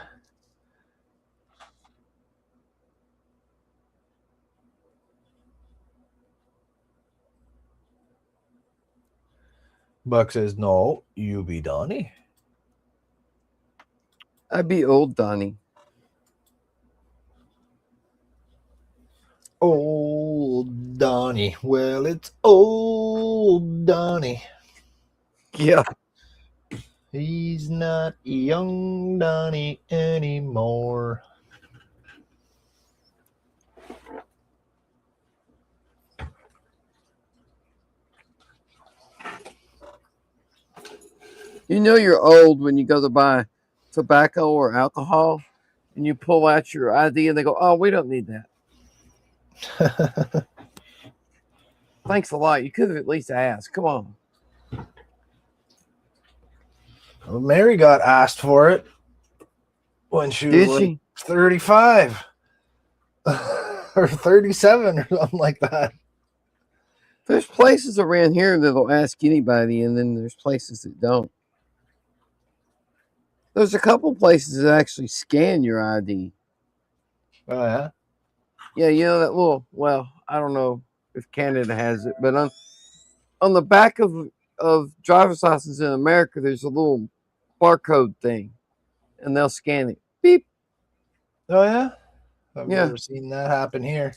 Buck says, no, you be Donnie. I be old Donnie. Old Donnie. Well, it's old Donnie. Yeah. He's not young Donnie anymore. You know you're old when you go to buy tobacco or alcohol and you pull out your ID and they go, "Oh, we don't need that." Thanks a lot. You could have at least asked. Come on. Well, Mary got asked for it when she was like 35 or 37 or something like that. There's places around here that'll ask anybody, and then there's places that don't. There's a couple places that actually scan your ID. Oh, yeah? Yeah, you know that little, well, I don't know if Canada has it, but on the back of driver's license in America, there's a little barcode thing, and they'll scan it. Beep. Oh, yeah? I've Yeah. never seen that happen here.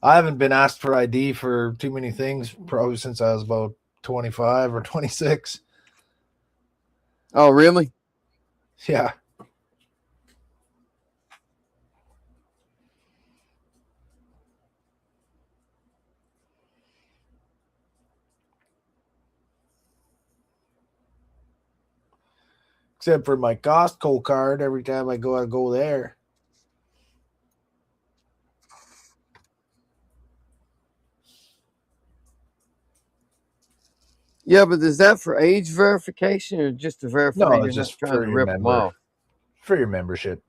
I haven't been asked for ID for too many things probably since I was about 25 or 26. Oh, really? Yeah. Except for my Costco card, every time I go there. Yeah, but is that for age verification or just to verify No, you're it's not just trying for to your rip them member. off? For your membership.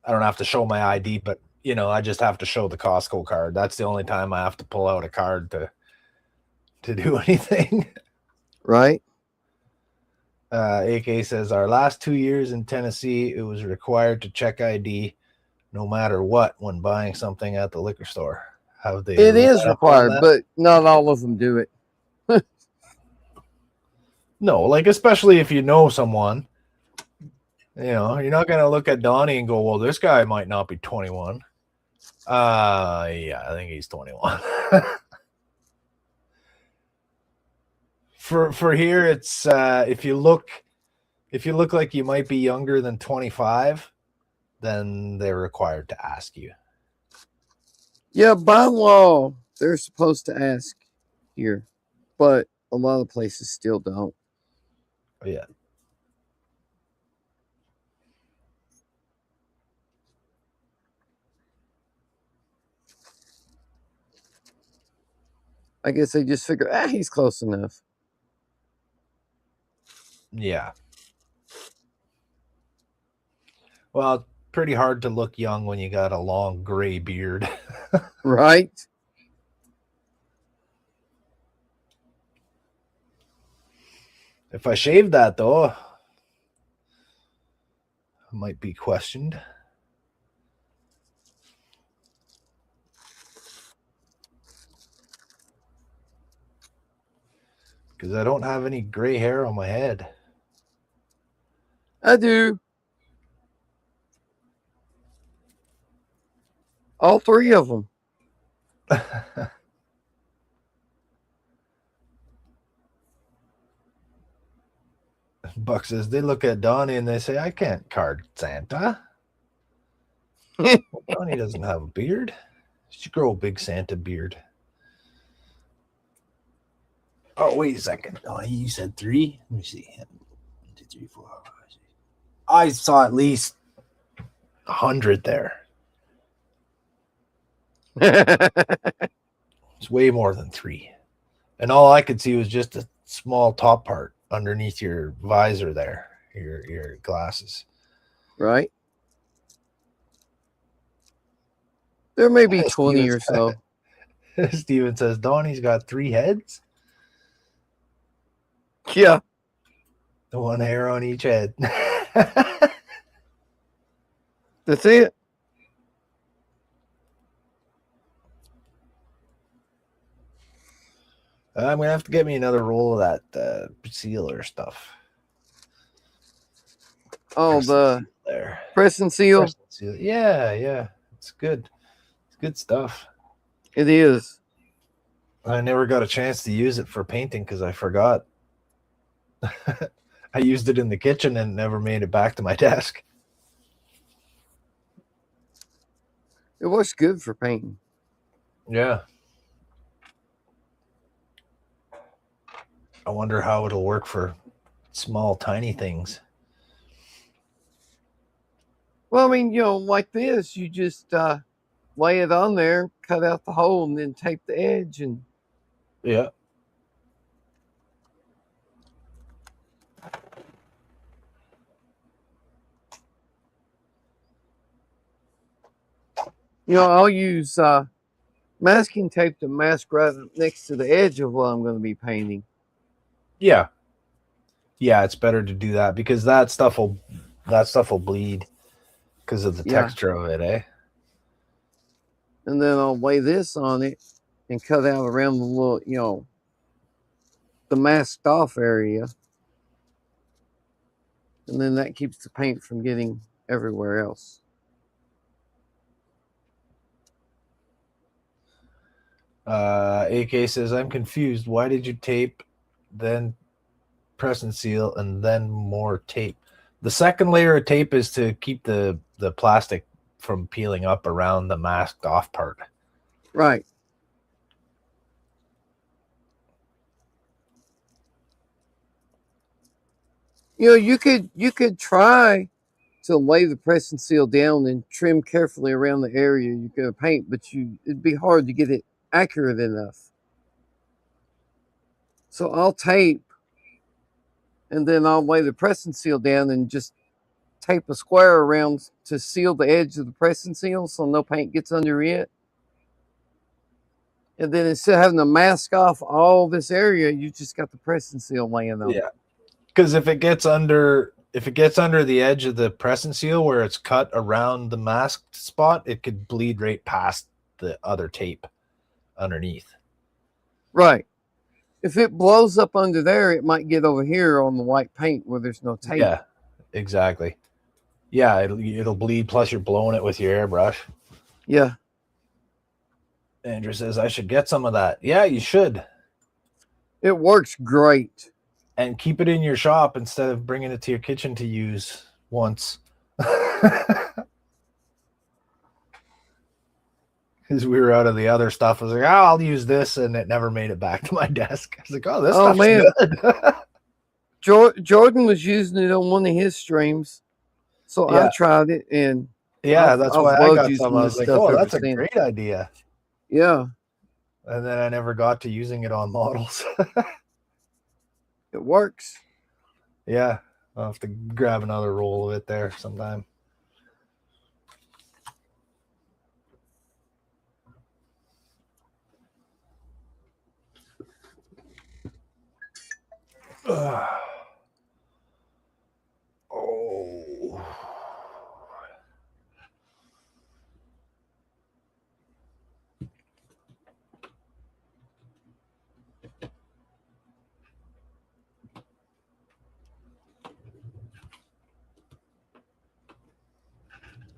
I don't have to show my ID, but I just have to show the Costco card. That's the only time I have to pull out a card to do anything. Right? AK says our last 2 years in Tennessee, it was required to check ID no matter what when buying something at the liquor store. Have they It let is up on required, that? but not all of them do it. No, like especially if you know someone. You're not gonna look at Donnie and go, well, this guy might not be 21. Yeah, I think he's 21. For here, it's if you look like you might be younger than 25, then they're required to ask you. Yeah, by law, they're supposed to ask here, but a lot of places still don't. Yeah. I guess they just figure, he's close enough. Yeah. Well, it's pretty hard to look young when you got a long gray beard. Right? If I shave that, though, I might be questioned. Because I don't have any gray hair on my head. I do. All three of them. Buck says they look at Donnie and they say, I can't card Santa. Well, Donnie doesn't have a beard. She should grow a big Santa beard. Oh, wait a second. Oh, you said 3? Let me see. 1, 2, 3, 4, 5, 6. I saw at least 100 there. It's way more than 3. And all I could see was just a small top part underneath your visor there, your glasses. Right? There may be 20 or so. Steven says, Donnie's got 3 heads? Yeah. The 1 hair on each head. That's it. I'm going to have to get me another roll of that sealer stuff. Oh, the there. press and seal? Press and seal. Yeah. It's good. It's good stuff. It is. I never got a chance to use it for painting because I forgot. I used it in the kitchen and never made it back to my desk. It was good for painting. Yeah. I wonder how it'll work for small, tiny things. Well, I mean, like this, you just lay it on there, cut out the hole, and then tape the edge. And yeah. I'll use masking tape to mask right next to the edge of what I'm going to be painting. Yeah, it's better to do that because that stuff will bleed because of the texture of it, eh? And then I'll lay this on it and cut out around the little, the masked off area. And then that keeps the paint from getting everywhere else. AK says, I'm confused. Why did you tape, then press and seal, and then more tape? The second layer of tape is to keep the plastic from peeling up around the masked off part. Right. You know, you could try to lay the press and seal down and trim carefully around the area you're going to paint, but it'd be hard to get it accurate enough. So I'll tape, and then I'll lay the press and seal down and just tape a square around to seal the edge of the press and seal so no paint gets under it. And then instead of having to mask off all this area, you just got the press and seal laying on. Yeah. Because if it gets under the edge of the press and seal where it's cut around the masked spot, it could bleed right past the other tape underneath. Right. If it blows up under there, it might get over here on the white paint where there's no tape. Yeah, exactly. Yeah, it'll bleed. Plus, you're blowing it with your airbrush. Yeah. Andrew says, I should get some of that. Yeah, you should. It works great. And keep it in your shop instead of bringing it to your kitchen to use once. Because we were out of the other stuff. I was like, I'll use this, and it never made it back to my desk. I was like, this stuff's good. Jordan was using it on one of his streams. So I tried it, and that's why I got some. I was like, that's a great idea. Yeah. And then I never got to using it on models. It works. Yeah. I'll have to grab another roll of it there sometime. Oh.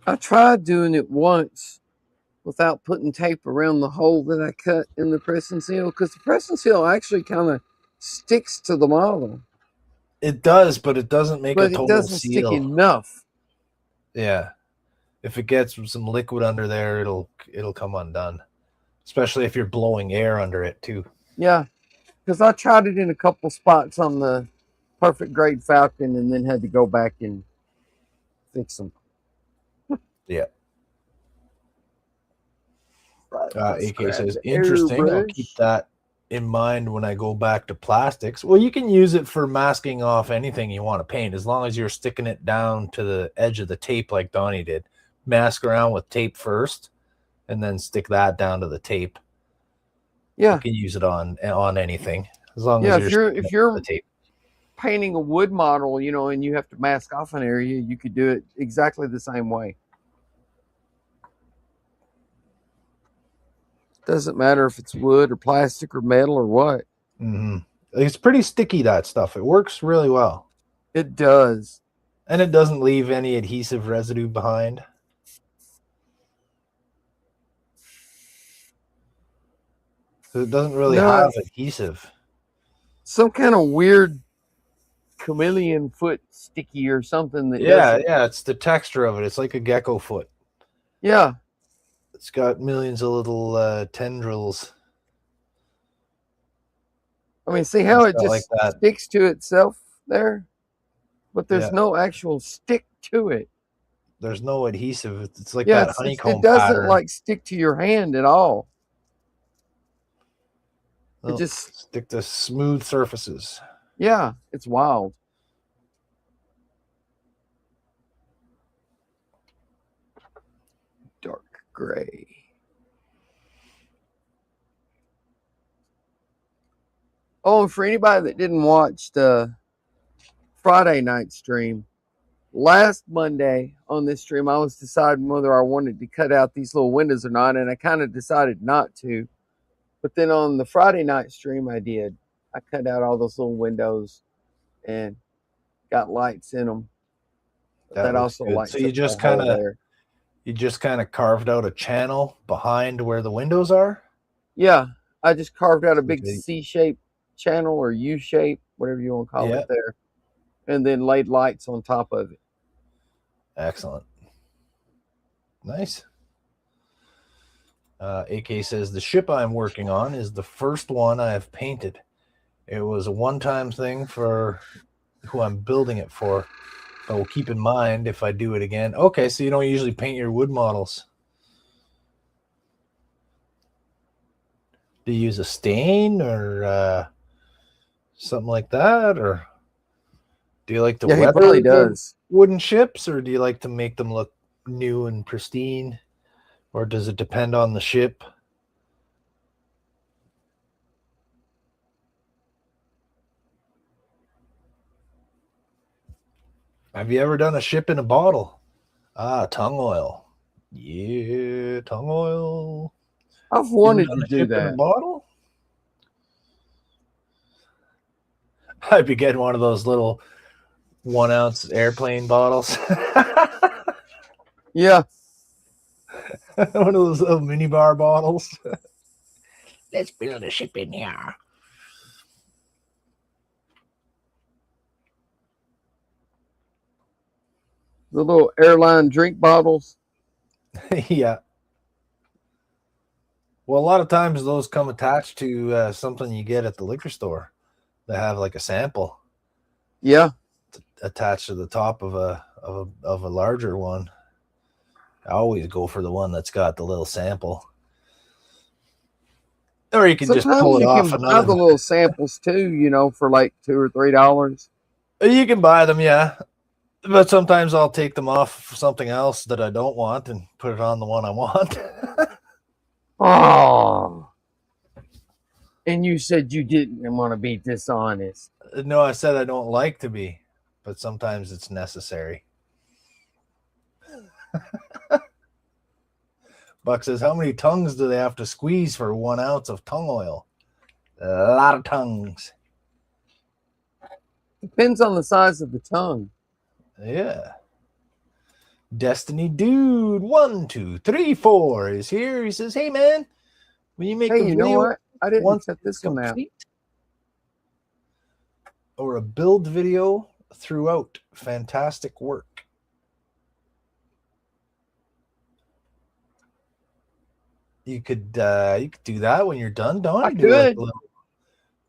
I tried doing it once without putting tape around the hole that I cut in the press and seal, because the press and seal actually kind of sticks to the model. It does, but it doesn't make a total seal. But it doesn't stick enough. Yeah. If it gets some liquid under there, it'll come undone. Especially if you're blowing air under it too. Yeah. Because I tried it in a couple spots on the Perfect Grade Falcon and then had to go back and fix them. Yeah. AK says, interesting. I'll keep that in mind when I go back to plastics. Well, you can use it for masking off anything you want to paint, as long as you're sticking it down to the edge of the tape like Donnie did. Mask around with tape first, and then stick that down to the tape. Yeah. You can use it on anything, as long as if you're the tape. Painting a wood model, and you have to mask off an area, you could do it exactly the same way. Doesn't matter if it's wood or plastic or metal or what. Mm-hmm. It's pretty sticky, that stuff. It works really well. It does. And it doesn't leave any adhesive residue behind. So it doesn't really have adhesive. Some kind of weird chameleon foot sticky or something. Yeah, it's the texture of it. It's like a gecko foot. Yeah. It's got millions of little tendrils. I mean, see how it just sticks to itself there? But there's no actual stick to it. There's no adhesive. It's like that honeycomb it doesn't pattern. Stick to your hand at all. It just stick to smooth surfaces. Yeah, it's wild. Dark gray. Oh, and for anybody that didn't watch the Friday night stream, last Monday on this stream, I was deciding whether I wanted to cut out these little windows or not, and I kind of decided not to. But then on the Friday night stream, I did. I cut out all those little windows and got lights in them. That also lights. So you just kind of carved out a channel behind where the windows are? Yeah. I just carved out a big C-shaped channel or U-shape, whatever you want to call it there, and then laid lights on top of it. Excellent. Nice. AK says, the ship I'm working on is the first one I have painted. It was a one-time thing for who I'm building it for. But we'll keep in mind if I do it again. Okay, so you don't usually paint your wood models. Do you use a stain or something like that? Or do you like to he weather probably does. wooden ships, or do you like to make them look new and pristine? Or does it depend on the ship? Have you ever done a ship in a bottle? Tongue oil. Yeah, tongue oil. I've wanted to do that. In a bottle? I'd be getting one of those little 1 ounce airplane bottles. Yeah. One of those little mini bar bottles. Let's build a ship in here. The little airline drink bottles. Yeah. Well, a lot of times those come attached to something you get at the liquor store. They have like a sample. Yeah. Attached to the top of a larger one. I always go for the one that's got the little sample. Or you can Sometimes just pull it off. You can buy the little samples too, for like $2 or $3. You can buy them, yeah. But sometimes I'll take them off for something else that I don't want and put it on the one I want. Oh. And you said you didn't want to be dishonest. No, I said I don't like to be, but sometimes it's necessary. Buck says, how many tongues do they have to squeeze for 1 ounce of tongue oil? A lot of tongues. Depends on the size of the tongue. Yeah. Destiny Dude 1, 2, 3, 4 is here. He says, hey, man, will you make a video? Know what? I didn't set this one out. Or a build video throughout. Fantastic work. You could do that when you're done, don't you? I could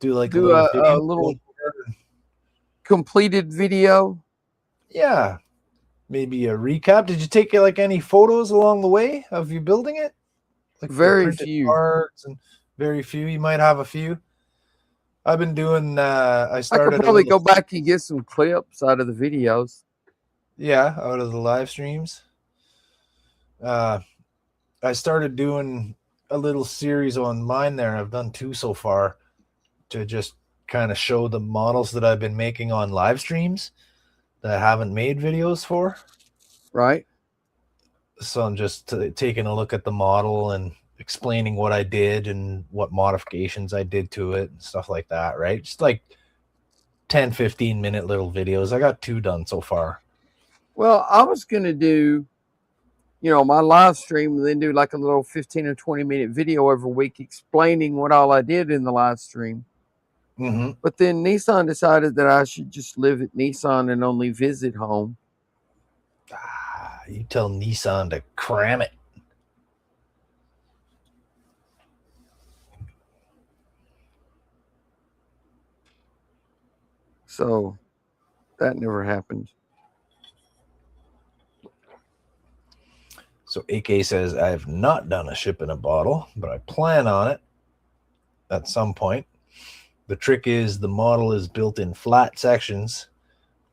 do like a little completed video. Yeah, maybe a recap. Did you take like any photos along the way of you building it? Like very few parts and very few. You might have a few. I've been doing. I could probably go back and get some clips out of the videos. Yeah, out of the live streams. I started doing a little series on mine there. I've done 2 so far to just kind of show the models that I've been making on live streams that I haven't made videos for. Right. So I'm just taking a look at the model and explaining what I did and what modifications I did to it and stuff like that, right? Just like 10-15 minute little videos. I got 2 done so far. Well, I was going to do my live stream and then do like a little 15 or 20 minute video every week explaining what all I did in the live stream. Mm-hmm. But then Nissan decided that I should just live at Nissan and only visit home. You tell Nissan to cram it. So that never happened. So AK says, I have not done a ship in a bottle, but I plan on it at some point. The trick is the model is built in flat sections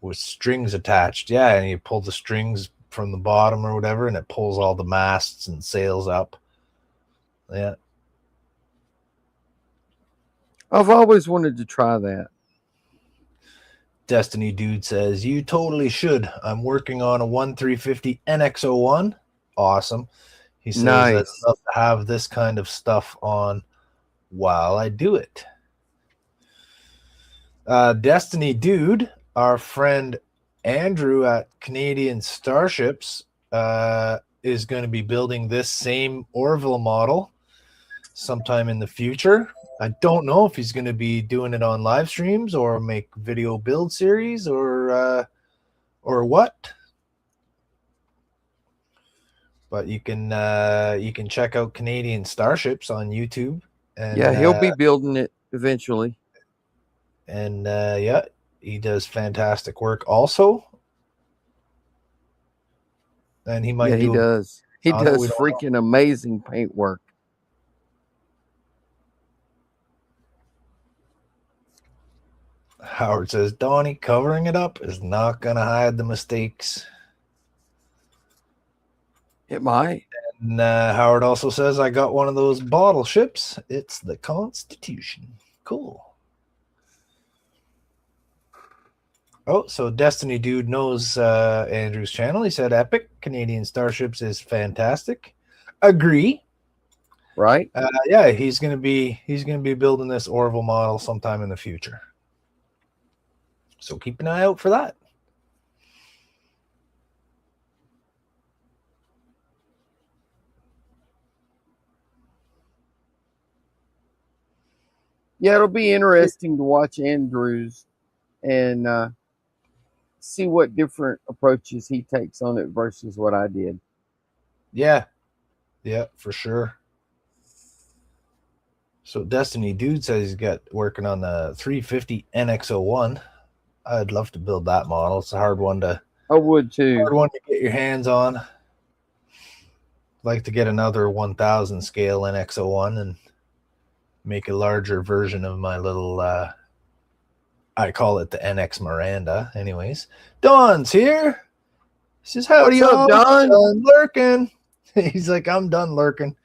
with strings attached. Yeah, and you pull the strings from the bottom or whatever, and it pulls all the masts and sails up. Yeah. I've always wanted to try that. Destiny Dude says, you totally should. I'm working on a 1350 NX01. Awesome. He says, nice. I'd love to have this kind of stuff on while I do it. Destiny Dude, our friend Andrew at Canadian Starships, is going to be building this same Orville model. sometime in the future. I don't know if he's going to be doing it on live streams or make video build series or what. But you can check out Canadian Starships on YouTube. And, yeah, he'll be building it eventually. And yeah, he does fantastic work also. And he might he does. He does freaking amazing paint work. Howard says, Donnie, covering it up is not going to hide the mistakes. It might. And Howard also says, I got one of those bottle ships. It's the Constitution. Cool. Oh, so Destiny Dude knows Andrew's channel. He said, epic. Canadian Starships is fantastic. Agree. Right? Yeah, he's gonna be building this Orville model sometime in the future. So keep an eye out for that. Yeah, it'll be interesting to watch Andrew's and see what different approaches he takes on it versus what I did. Yeah, for sure. So Destiny Dude says he's got working on the 350 NX01. I'd love to build that model. It's a hard one to. I would too. Hard one to get your hands on. I'd like to get another 1000 scale NX01 and make a larger version of my little. I call it the NX Miranda. Anyways, Don's here. He says, "Howdy, up, Don? Done lurking." He's like, "I'm done lurking."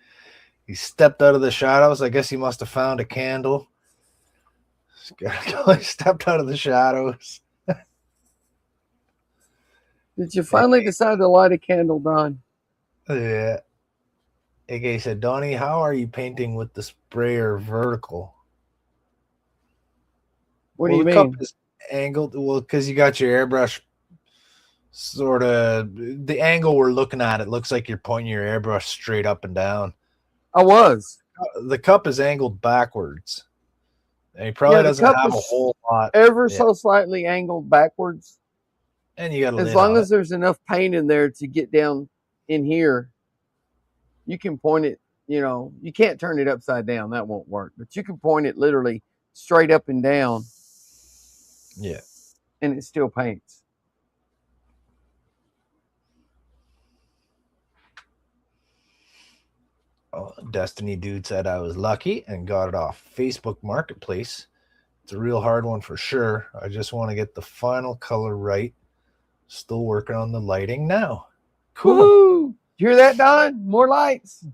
He stepped out of the shadows. I guess he must have found a candle. He stepped out of the shadows. Did you finally decide to light a candle, Don? Yeah. AK said, Donnie, how are you painting with the sprayer vertical? What do you mean? The cup is angled. Well, because you got your airbrush sort of, the angle we're looking at, it looks like you're pointing your airbrush straight up and down. I was. The cup is angled backwards. And he probably doesn't have a whole lot. Ever so slightly angled backwards. And you got to as long as there's enough paint in there to get down in here, you can point it, you can't turn it upside down. That won't work. But you can point it literally straight up and down. Yeah. And it still paints. Oh, Destiny Dude said I was lucky and got it off Facebook Marketplace. It's a real hard one for sure. I just want to get the final color right. Still working on the lighting now. Cool. Woo-hoo! You hear that, Don? More lights.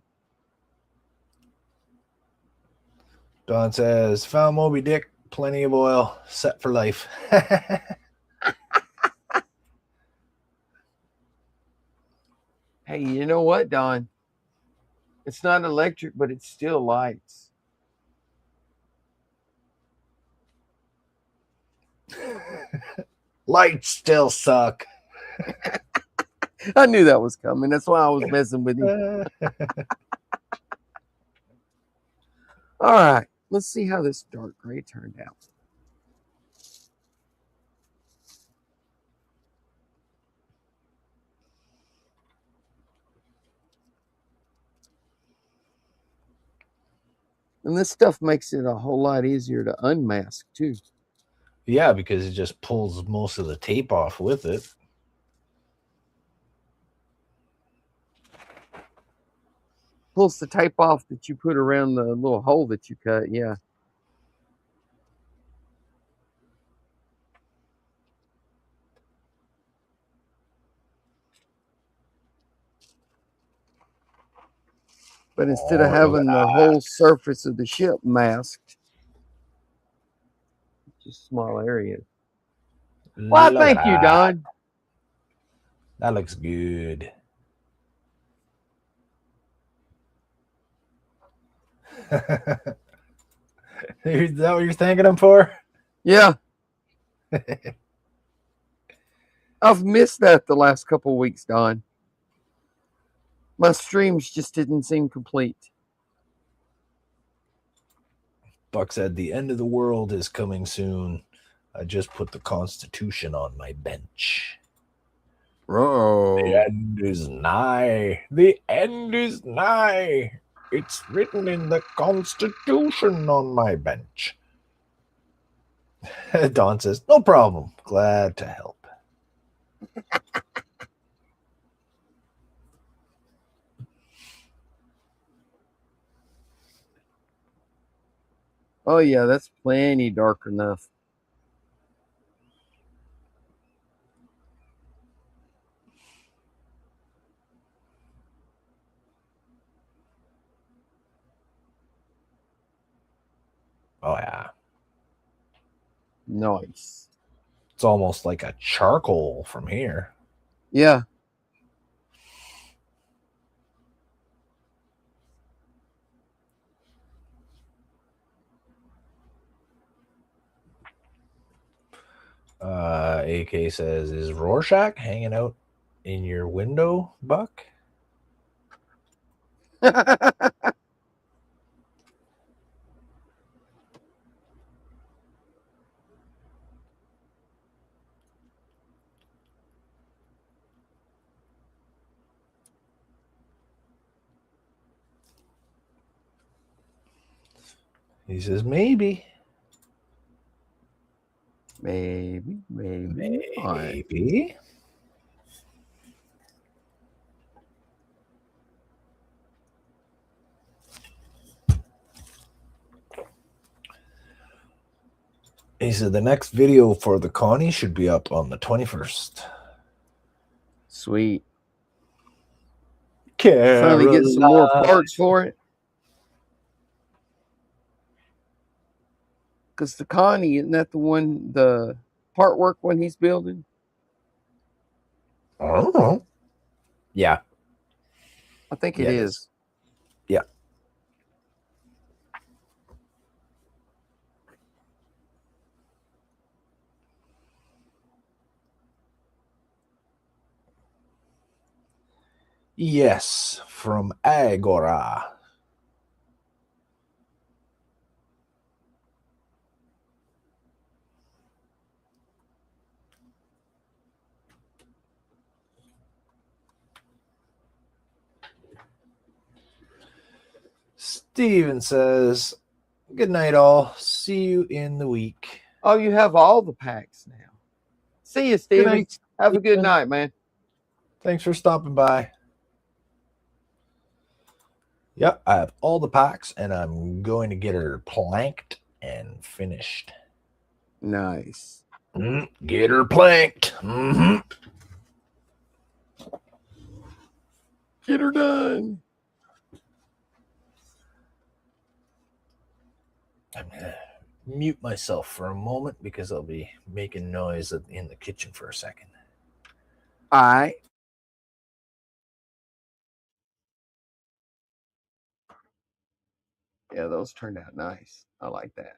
Don says, found Moby Dick, plenty of oil, set for life. Hey, you know what, Don? It's not electric, but it still lights. Lights still suck. I knew that was coming. That's why I was messing with you. All right. Let's see how this dark gray turned out. And this stuff makes it a whole lot easier to unmask, too. Yeah, because it just pulls most of the tape off with it. Pulls the tape off that you put around the little hole that you cut, yeah. But instead of having the whole surface of the ship masked, just small areas. Well, thank you, Don. That looks good. Is that what you're thanking him for? Yeah. I've missed that the last couple of weeks, Don. My streams just didn't seem complete. Buck said, the end of the world is coming soon. I just put the Constitution on my bench. The end is nigh. The end is nigh. It's written in the Constitution on my bench. Don says, no problem. Glad to help. Oh yeah, that's plenty dark enough. Oh, yeah. Nice. It's almost like a charcoal from here. Yeah. AK says, is Rorschach hanging out in your window, Buck? He says, maybe. Maybe not. Maybe. He said the next video for the Connie should be up on the 21st. Sweet. Caroline. Finally get some more parts for it. Because the Connie, isn't that the one, the part work one he's building? I don't know. Yeah. I think it is. Yeah. Yes, from Agora. Steven says, good night, all. See you in the week. Oh, you have all the packs now. See you, Steven. night, Have a good Steven. night, man. Thanks for stopping by. Yep, I have all the packs, and I'm going to get her planked and finished. Nice. Get her planked. Get her done. I'm going to mute myself for a moment because I'll be making noise in the kitchen for a second. All right. Yeah, those turned out nice. I like that.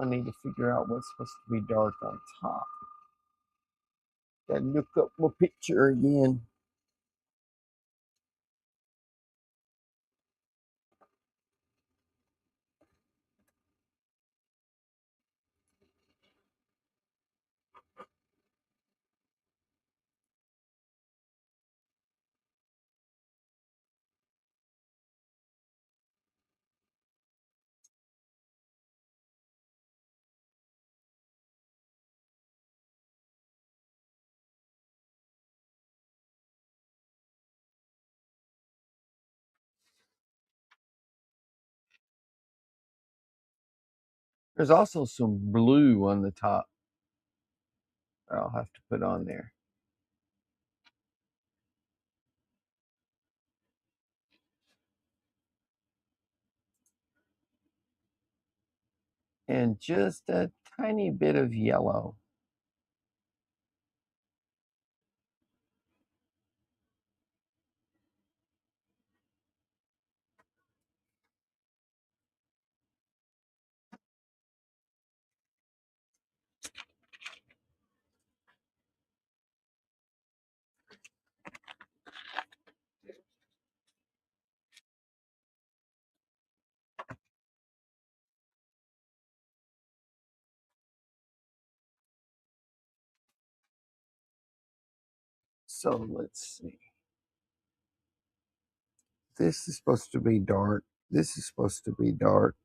I need to figure out what's supposed to be dark on top. Gotta look up my picture again. There's also some blue on the top I'll have to put on there. And just a tiny bit of yellow. So let's see. This is supposed to be dark. This is supposed to be dark.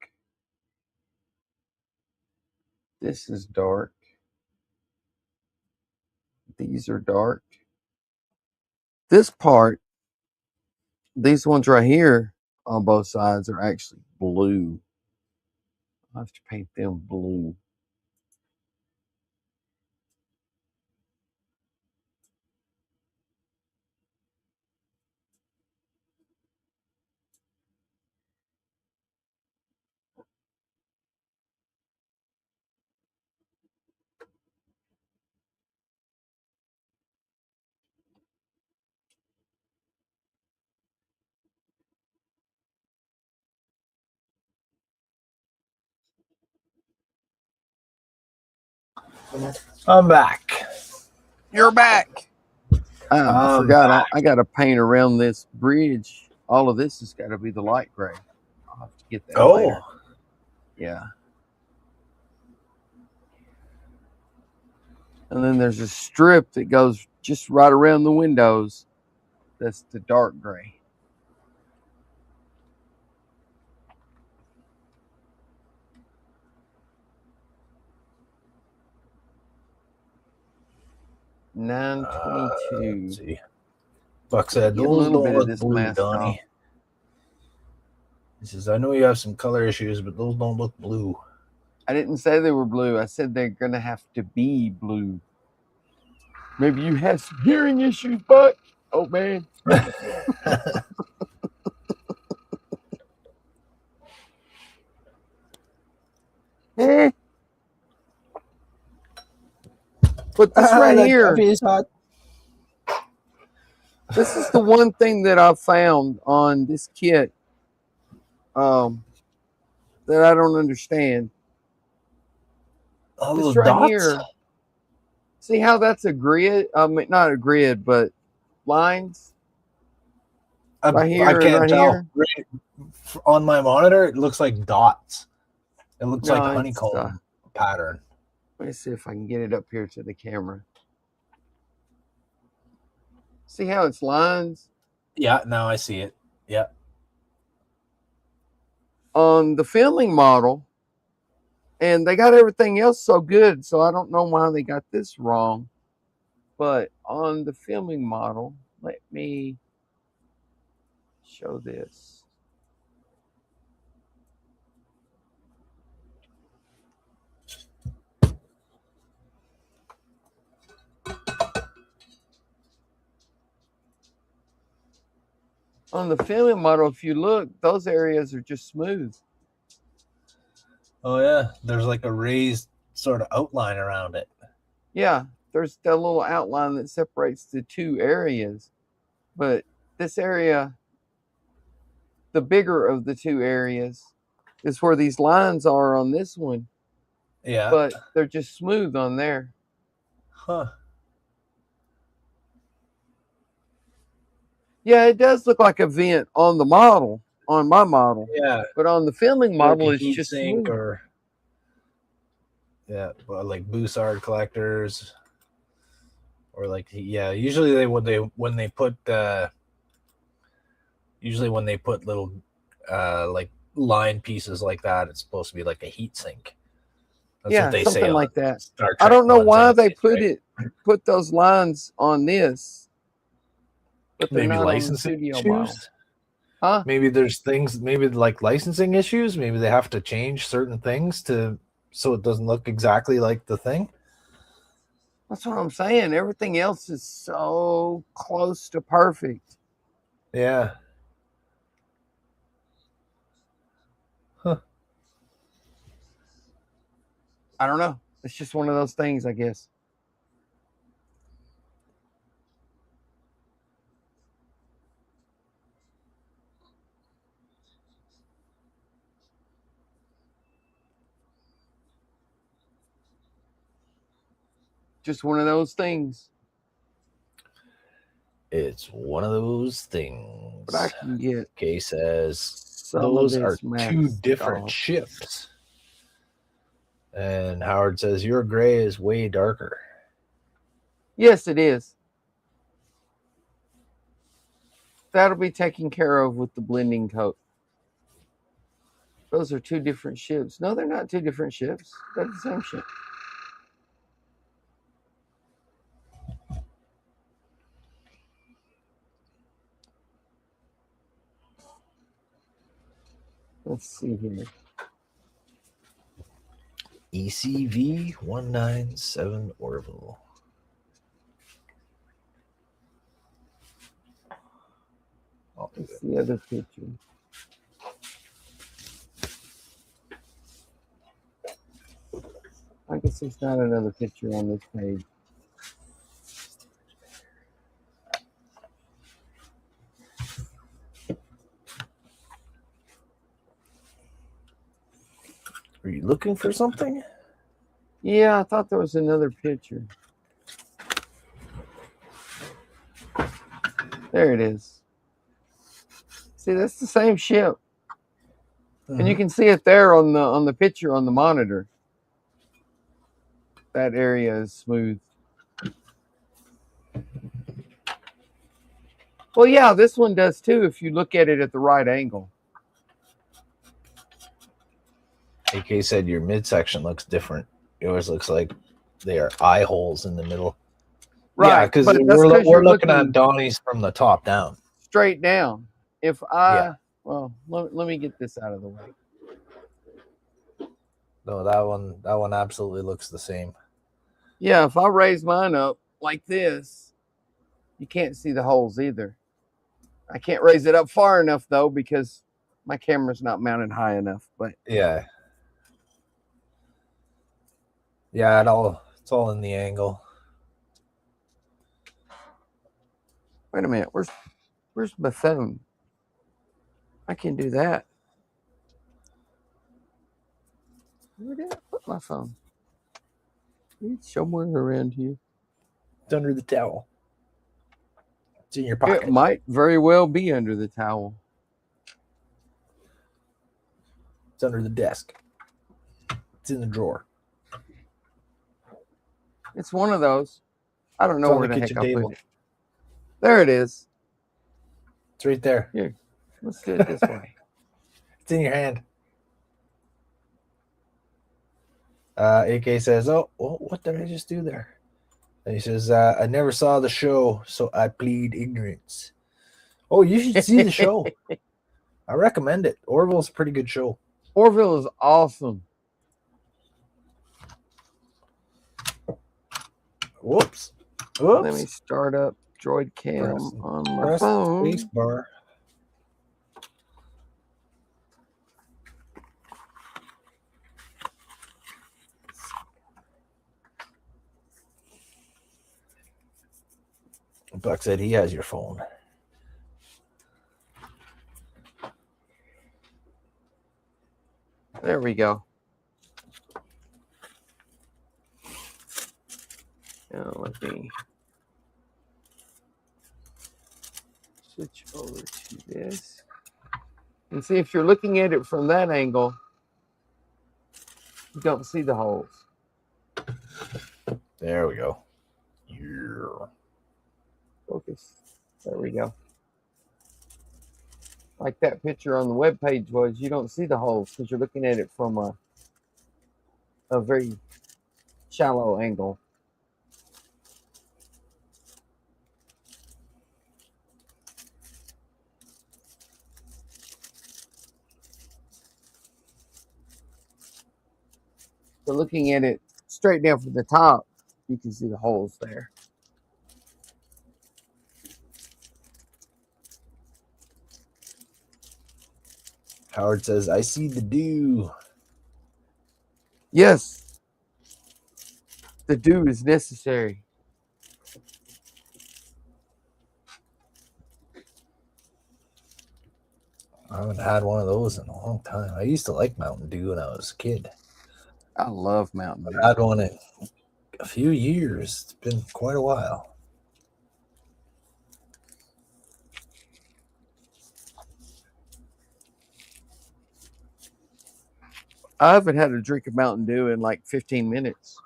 This is dark. These are dark. This part, these ones right here on both sides are actually blue. I have to paint them blue. I'm back. You're back. I forgot. I got to paint around this bridge. All of this has got to be the light gray. I'll have to get that later. Yeah. And then there's a strip that goes just right around the windows. That's the dark gray. $9.22. Buck said, Get a those little don't bit of look this blue, mask Donnie. off. He says, I know you have some color issues, but those don't look blue. I didn't say they were blue. I said they're going to have to be blue. Maybe you have some hearing issues, Buck. Oh, man. But this right here, is hot. this is the one thing that I've found on this kit that I don't understand. All This those right dots? here, see how that's a grid? I mean, not a grid, but lines right here I can't and right tell. here. On my monitor, it looks like dots. It looks No, like honeycomb pattern. Let me see if I can get it up here to the camera. See how it's lines? Yeah, now I see it. Yeah. On the filming model, and they got everything else so good, so I don't know why they got this wrong. But on the filming model, let me show this. On the filming model, if you look, those areas are just smooth. Oh, yeah. There's like a raised sort of outline around it. Yeah, there's that little outline that separates the two areas. But this area, the bigger of the two areas, is where these lines are on this one. Yeah. But they're just smooth on there. Huh. Yeah, it does look like a vent on the model, on my model. Yeah. But on the filming model, like it's just sink smooth. or like Bussard collectors, or like usually when they put little like line pieces like that, it's supposed to be like a heat sink. That's what they something say like that. Star Trek I don't know why anyways, they put those lines on this, but they're maybe not on the licensing studio issues. model. Huh? Maybe there's things, maybe like licensing issues. Maybe they have to change certain things so it doesn't look exactly like the thing. That's what I'm saying. Everything else is so close to perfect. Yeah. Huh. I don't know. It's just one of those things, I guess. Just one of those things. It's one of those things. But I can get. Kay says those are two different ships. And Howard says your gray is way darker. Yes, it is. That'll be taken care of with the blending coat. Those are two different ships. No, they're not two different ships. They're the same ship. Let's see here. ECV 197 Orville. That's the other picture. I guess there's not another picture on this page. Are you looking for something? Yeah, I thought there was another picture. There it is. See, that's the same ship. And you can see it there on the picture on the monitor. That area is smooth. Well, yeah, this one does too if you look at it at the right angle. AK said your midsection looks different. Yours looks like they are eye holes in the middle. Right, yeah, because we're looking at Donnie's from the top down. Straight down. If I, well, let me get this out of the way. No, that one absolutely looks the same. Yeah, if I raise mine up like this, you can't see the holes either. I can't raise it up far enough though because my camera's not mounted high enough. But yeah, it's all in the angle. Wait a minute, where's my phone? I can do that. Where did I put my phone? It's somewhere around here. It's under the towel. It's in your pocket. It might very well be under the towel. It's under the desk. It's in the drawer. It's one of those. I don't know where the heck I put it. There it is. It's right there. Here, let's do it this way. It's in your hand. AK says, "Oh, well, what did I just do there?" And he says, "I never saw the show, so I plead ignorance." Oh, you should see the show. I recommend it. Orville's a pretty good show. Orville is awesome. Whoops. Let me start up Droid Cam on my phone. Space bar. Buck said he has your phone. There we go. Now let me switch over to this. And see, if you're looking at it from that angle, you don't see the holes. There we go. Yeah. Focus. There we go. Like that picture on the web page was, you don't see the holes because you're looking at it from a very shallow angle. So looking at it straight down from the top, you can see the holes there. Howard says, "I see the dew." Yes. The dew is necessary. I haven't had one of those in a long time. I used to like Mountain Dew when I was a kid. I love Mountain Dew. I had one in a few years. It's been quite a while. I haven't had a drink of Mountain Dew in like 15 minutes.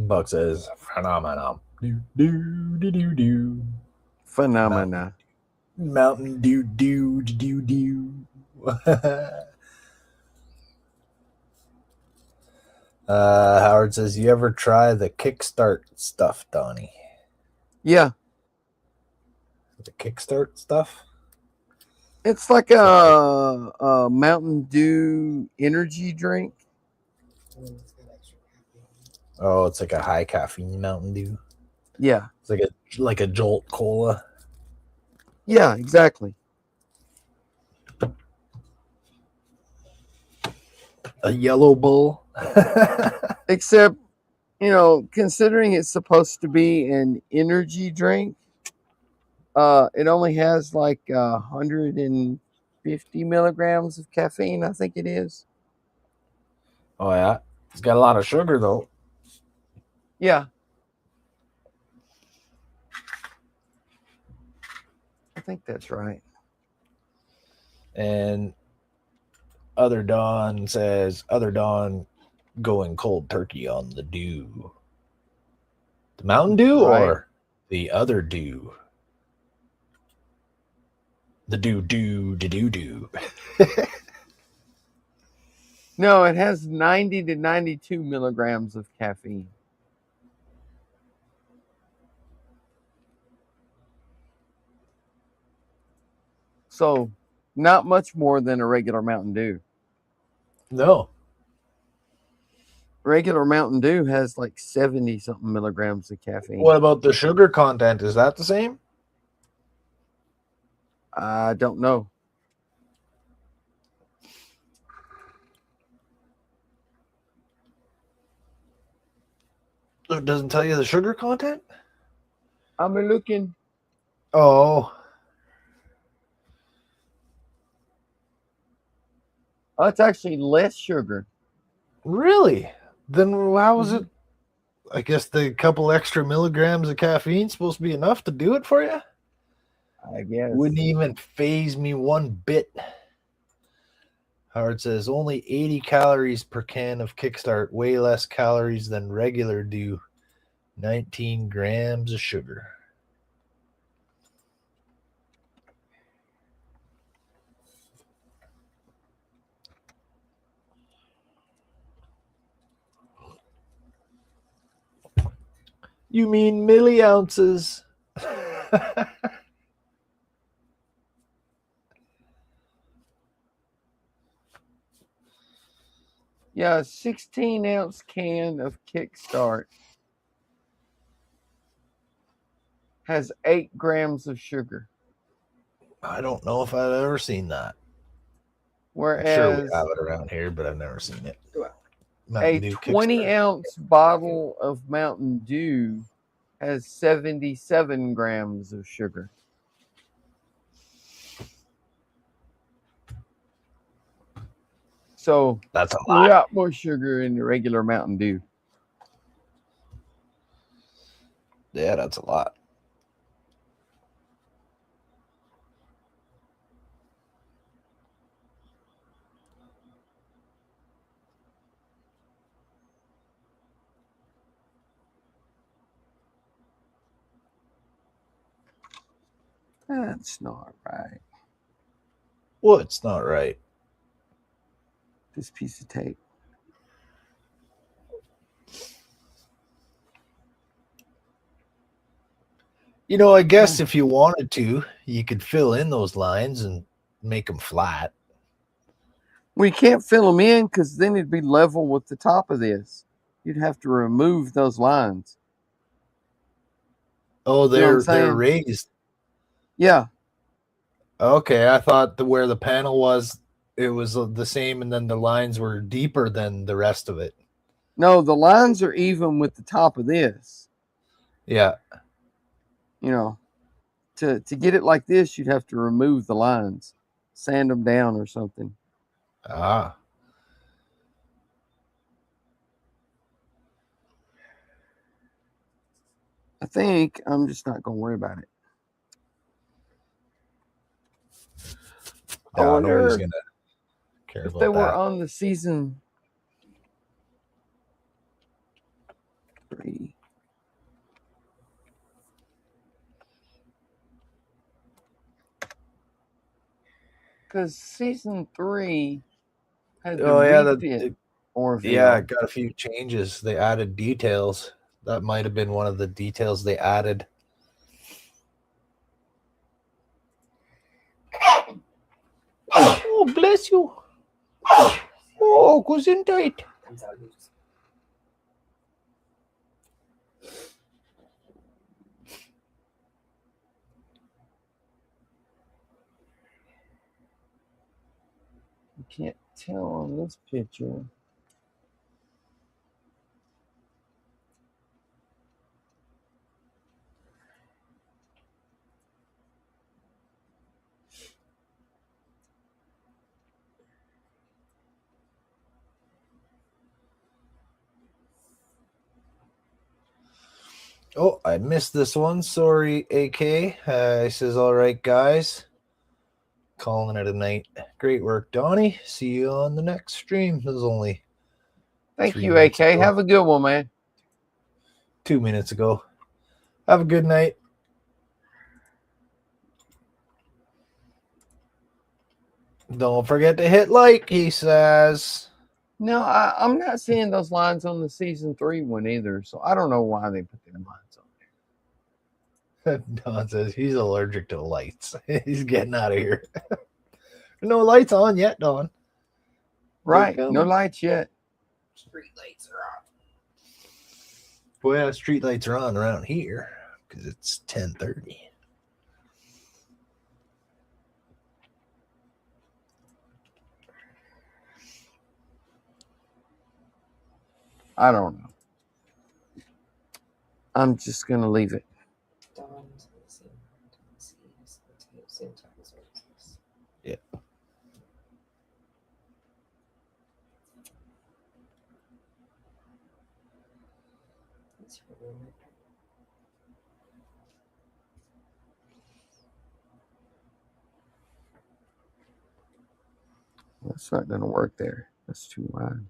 Buck says, phenomenon. Do, do, do, do, do. Phenomena. Mountain Dew, do, do, do. Howard says, you ever try the Kickstart stuff, Donnie? Yeah. The Kickstart stuff? It's like a Mountain Dew energy drink. Oh, it's like a high caffeine Mountain Dew. Yeah. It's like a Jolt Cola. Yeah, exactly. A Yellow Bull. Except, considering it's supposed to be an energy drink, it only has like 150 milligrams of caffeine, I think it is. Oh, yeah. It's got a lot of sugar, though. Yeah. I think that's right. And Other Dawn says, Other Dawn going cold turkey on the dew. The Mountain Dew Right. or the other dew? The dew. No, it has 90 to 92 milligrams of caffeine. So, not much more than a regular Mountain Dew. No. Regular Mountain Dew has like 70 something milligrams of caffeine. What about the sugar content? Is that the same? I don't know. It doesn't tell you the sugar content? I'm looking. Oh. Oh, it's actually less sugar. Really? Then how was it? I guess the couple extra milligrams of caffeine supposed to be enough to do it for you? I guess. Wouldn't even phase me one bit. Howard says only 80 calories per can of Kickstart, way less calories than regular Dew. 19 grams of sugar. You mean milliounces? Yeah, a 16-ounce can of Kickstart has 8 grams of sugar. I don't know if I've ever seen that. Whereas I'm sure we have it around here, but I've never seen it. a 20-ounce bottle of Mountain Dew has 77 grams of sugar. So that's a lot more sugar in the regular Mountain Dew. Yeah, that's a lot. That's not right. What's not right? This piece of tape. You know, I guess if you wanted to, you could fill in those lines and make them flat. We can't fill them in because then it'd be level with the top of this. You'd have to remove those lines. Oh, they're raised. Yeah. Okay, I thought where the panel was, it was the same, and then the lines were deeper than the rest of it. No, the lines are even with the top of this. Yeah. You know, to get it like this, you'd have to remove the lines, sand them down or something. Ah. I think I'm just not going to worry about it. I wonder nobody's gonna care if about they were that. on the season 3. Because season 3 had the refit Orville. Yeah, it got a few changes. They added details. That might have been one of the details they added. Oh, bless you. Oh, Gesundheit. You can't tell on this picture. Oh, I missed this one. Sorry, AK. He says, all right, guys. Calling it a night. Great work, Donnie. See you on the next stream. This is only Thank you, AK. Ago. Have a good one, man. 2 minutes ago. Have a good night. Don't forget to hit like, he says. No, I'm not seeing those lines on the season 3 one either, so I don't know why they put them lines on there. Don says he's allergic to lights. He's getting out of here. No lights on yet, Don. Right, no lights yet. Street lights are on. Well, street lights are on around here because it's 10:30. I don't know. I'm just going to leave it. Yeah. That's not going to work there. That's too wide.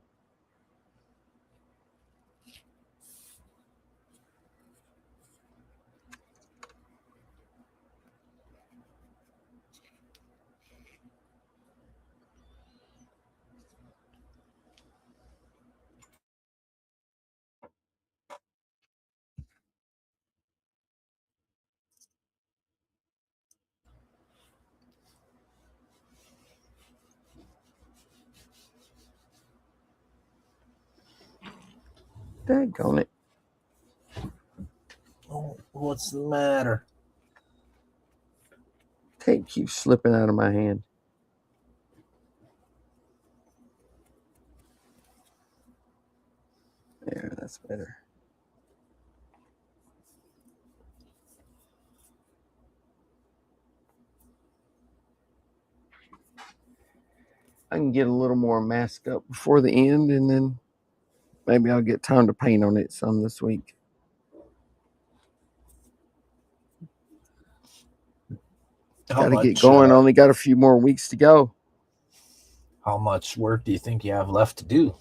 Daggone it. Oh, what's the matter? Tape keeps slipping out of my hand. There, that's better. I can get a little more masked up before the end, and then maybe I'll get time to paint on it some this week. Got to get going. Only got a few more weeks to go. How much work do you think you have left to do?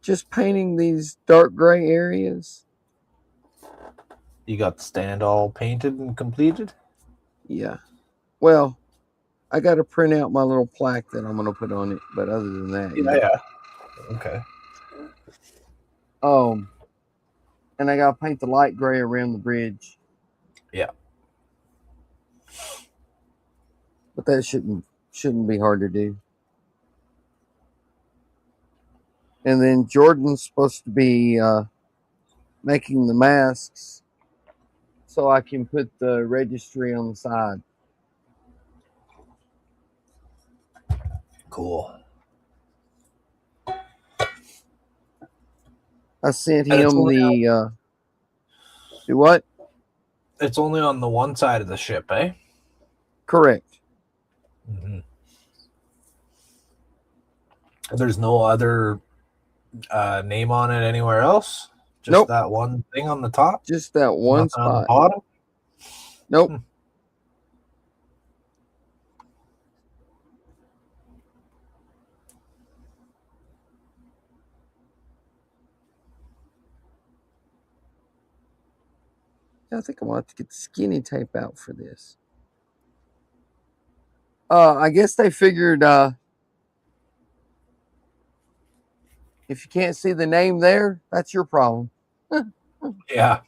Just painting these dark gray areas. You got the stand all painted and completed? Yeah. Well, I got to print out my little plaque that I'm going to put on it. But other than that, yeah. Okay. And I got to paint the light gray around the bridge. Yeah. But that shouldn't be hard to do. And then Jordan's supposed to be making the masks so I can put the registry on the side. Cool. I sent him the do what? It's only on the one side of the ship, eh? Correct. Mm-hmm. There's no other name on it anywhere else? Just that one thing on the top? Just that one spot. On the bottom? Nope. I think I'm going to have to get the skinny tape out for this. I guess they figured if you can't see the name there, that's your problem. Yeah.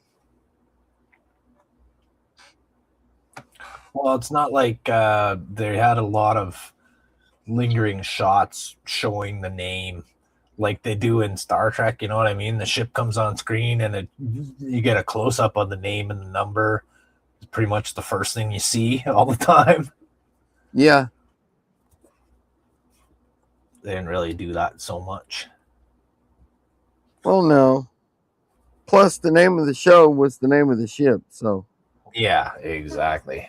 Well, it's not like they had a lot of lingering shots showing the name like they do in Star Trek. You know what I mean? The ship comes on screen and you get a close up on the name and the number. It's pretty much the first thing you see all the time. Yeah. They didn't really do that so much. Well, no. Plus, the name of the show was the name of the ship, so. Yeah, exactly.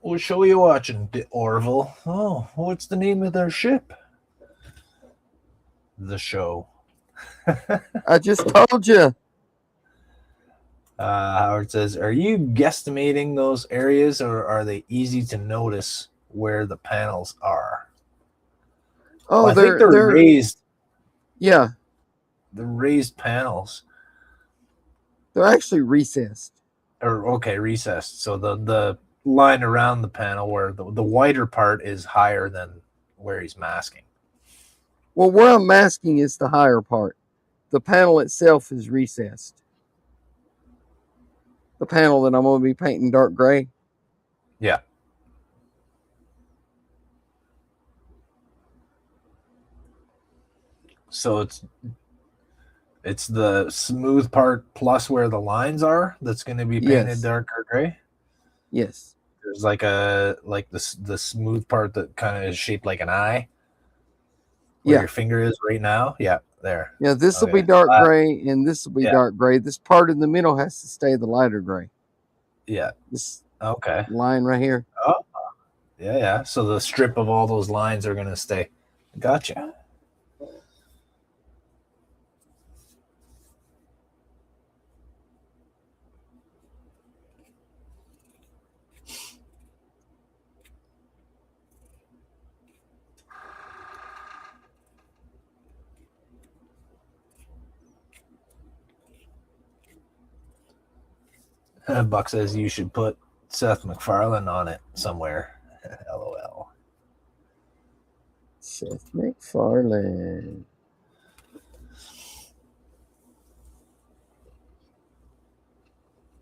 What show are you watching, Orville? Oh, what's the name of their ship? The show. I just told you. Howard says, are you guesstimating those areas or are they easy to notice where the panels are? Oh, I think they're raised. Yeah. The raised panels. They're actually recessed. Recessed. So the line around the panel where the wider part is higher than where he's masking. Well, where I'm masking is the higher part. The panel itself is recessed. The panel that I'm going to be painting dark gray. Yeah. So it's the smooth part plus where the lines are that's going to be painted darker gray. Yes. There's like the smooth part that kind of is shaped like an eye. Where your finger is right now. Yeah, there. Yeah, this will be dark gray and this will be dark gray. This part in the middle has to stay the lighter gray. Yeah. This okay. line right here. Oh. Yeah. So the strip of all those lines are going to stay. Gotcha. Buck says you should put Seth MacFarlane on it somewhere. LOL. Seth MacFarlane.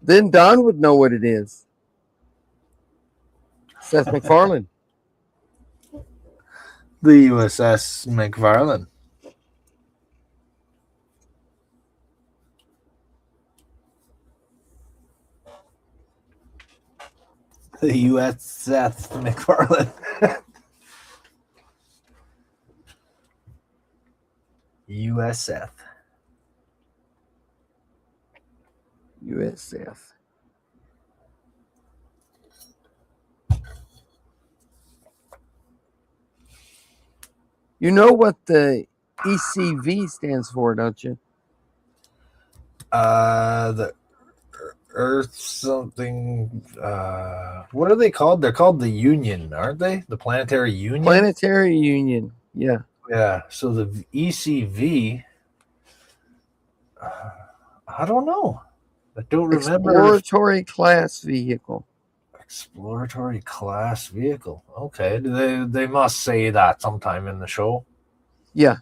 Then Don would know what it is. Seth MacFarlane. The USS MacFarlane. The USS MacFarlane. USF. USF. You know what the ECV stands for, don't you? The Earth something. What are they called? They're called the Union, aren't they? The Planetary Union. Planetary Union. Yeah. Yeah. So the ECV. I don't know. I don't remember. Exploratory class vehicle. Exploratory class vehicle. Okay. They must say that sometime in the show. Yeah.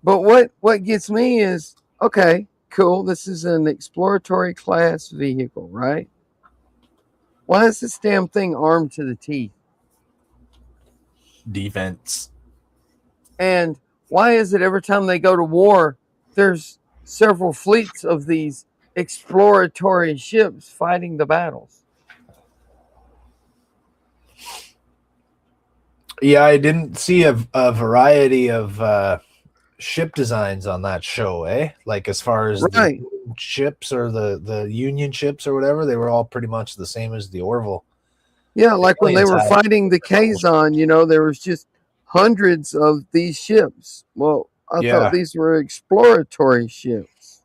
But what gets me is, okay, cool. This is an exploratory class vehicle, right? Why is this damn thing armed to the teeth? Defense. And why is it every time they go to war, there's several fleets of these exploratory ships fighting the battles? Yeah, I didn't see a variety of ship designs on that show, eh? Like as far as the ships or the Union ships or whatever, they were all pretty much the same as the Orville. Yeah, like when they were fighting the Kazon, there was just hundreds of these ships. Well, I thought these were exploratory ships.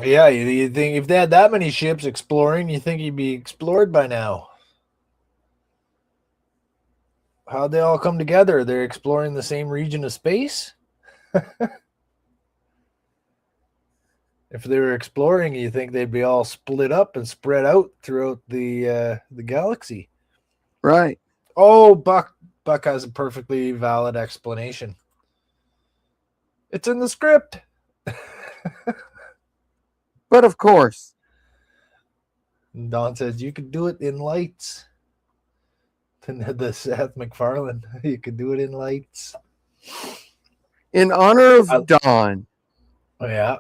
Yeah, you think if they had that many ships exploring, you think he'd be explored by now. How'd they all come together? They're exploring the same region of space? If they were exploring, you think they'd be all split up and spread out throughout the galaxy. Right. Oh, Buck has a perfectly valid explanation. It's in the script. But of course. Don says you could do it in lights. The Seth MacFarlane, you could do it in lights. In honor of Don. Oh, yeah.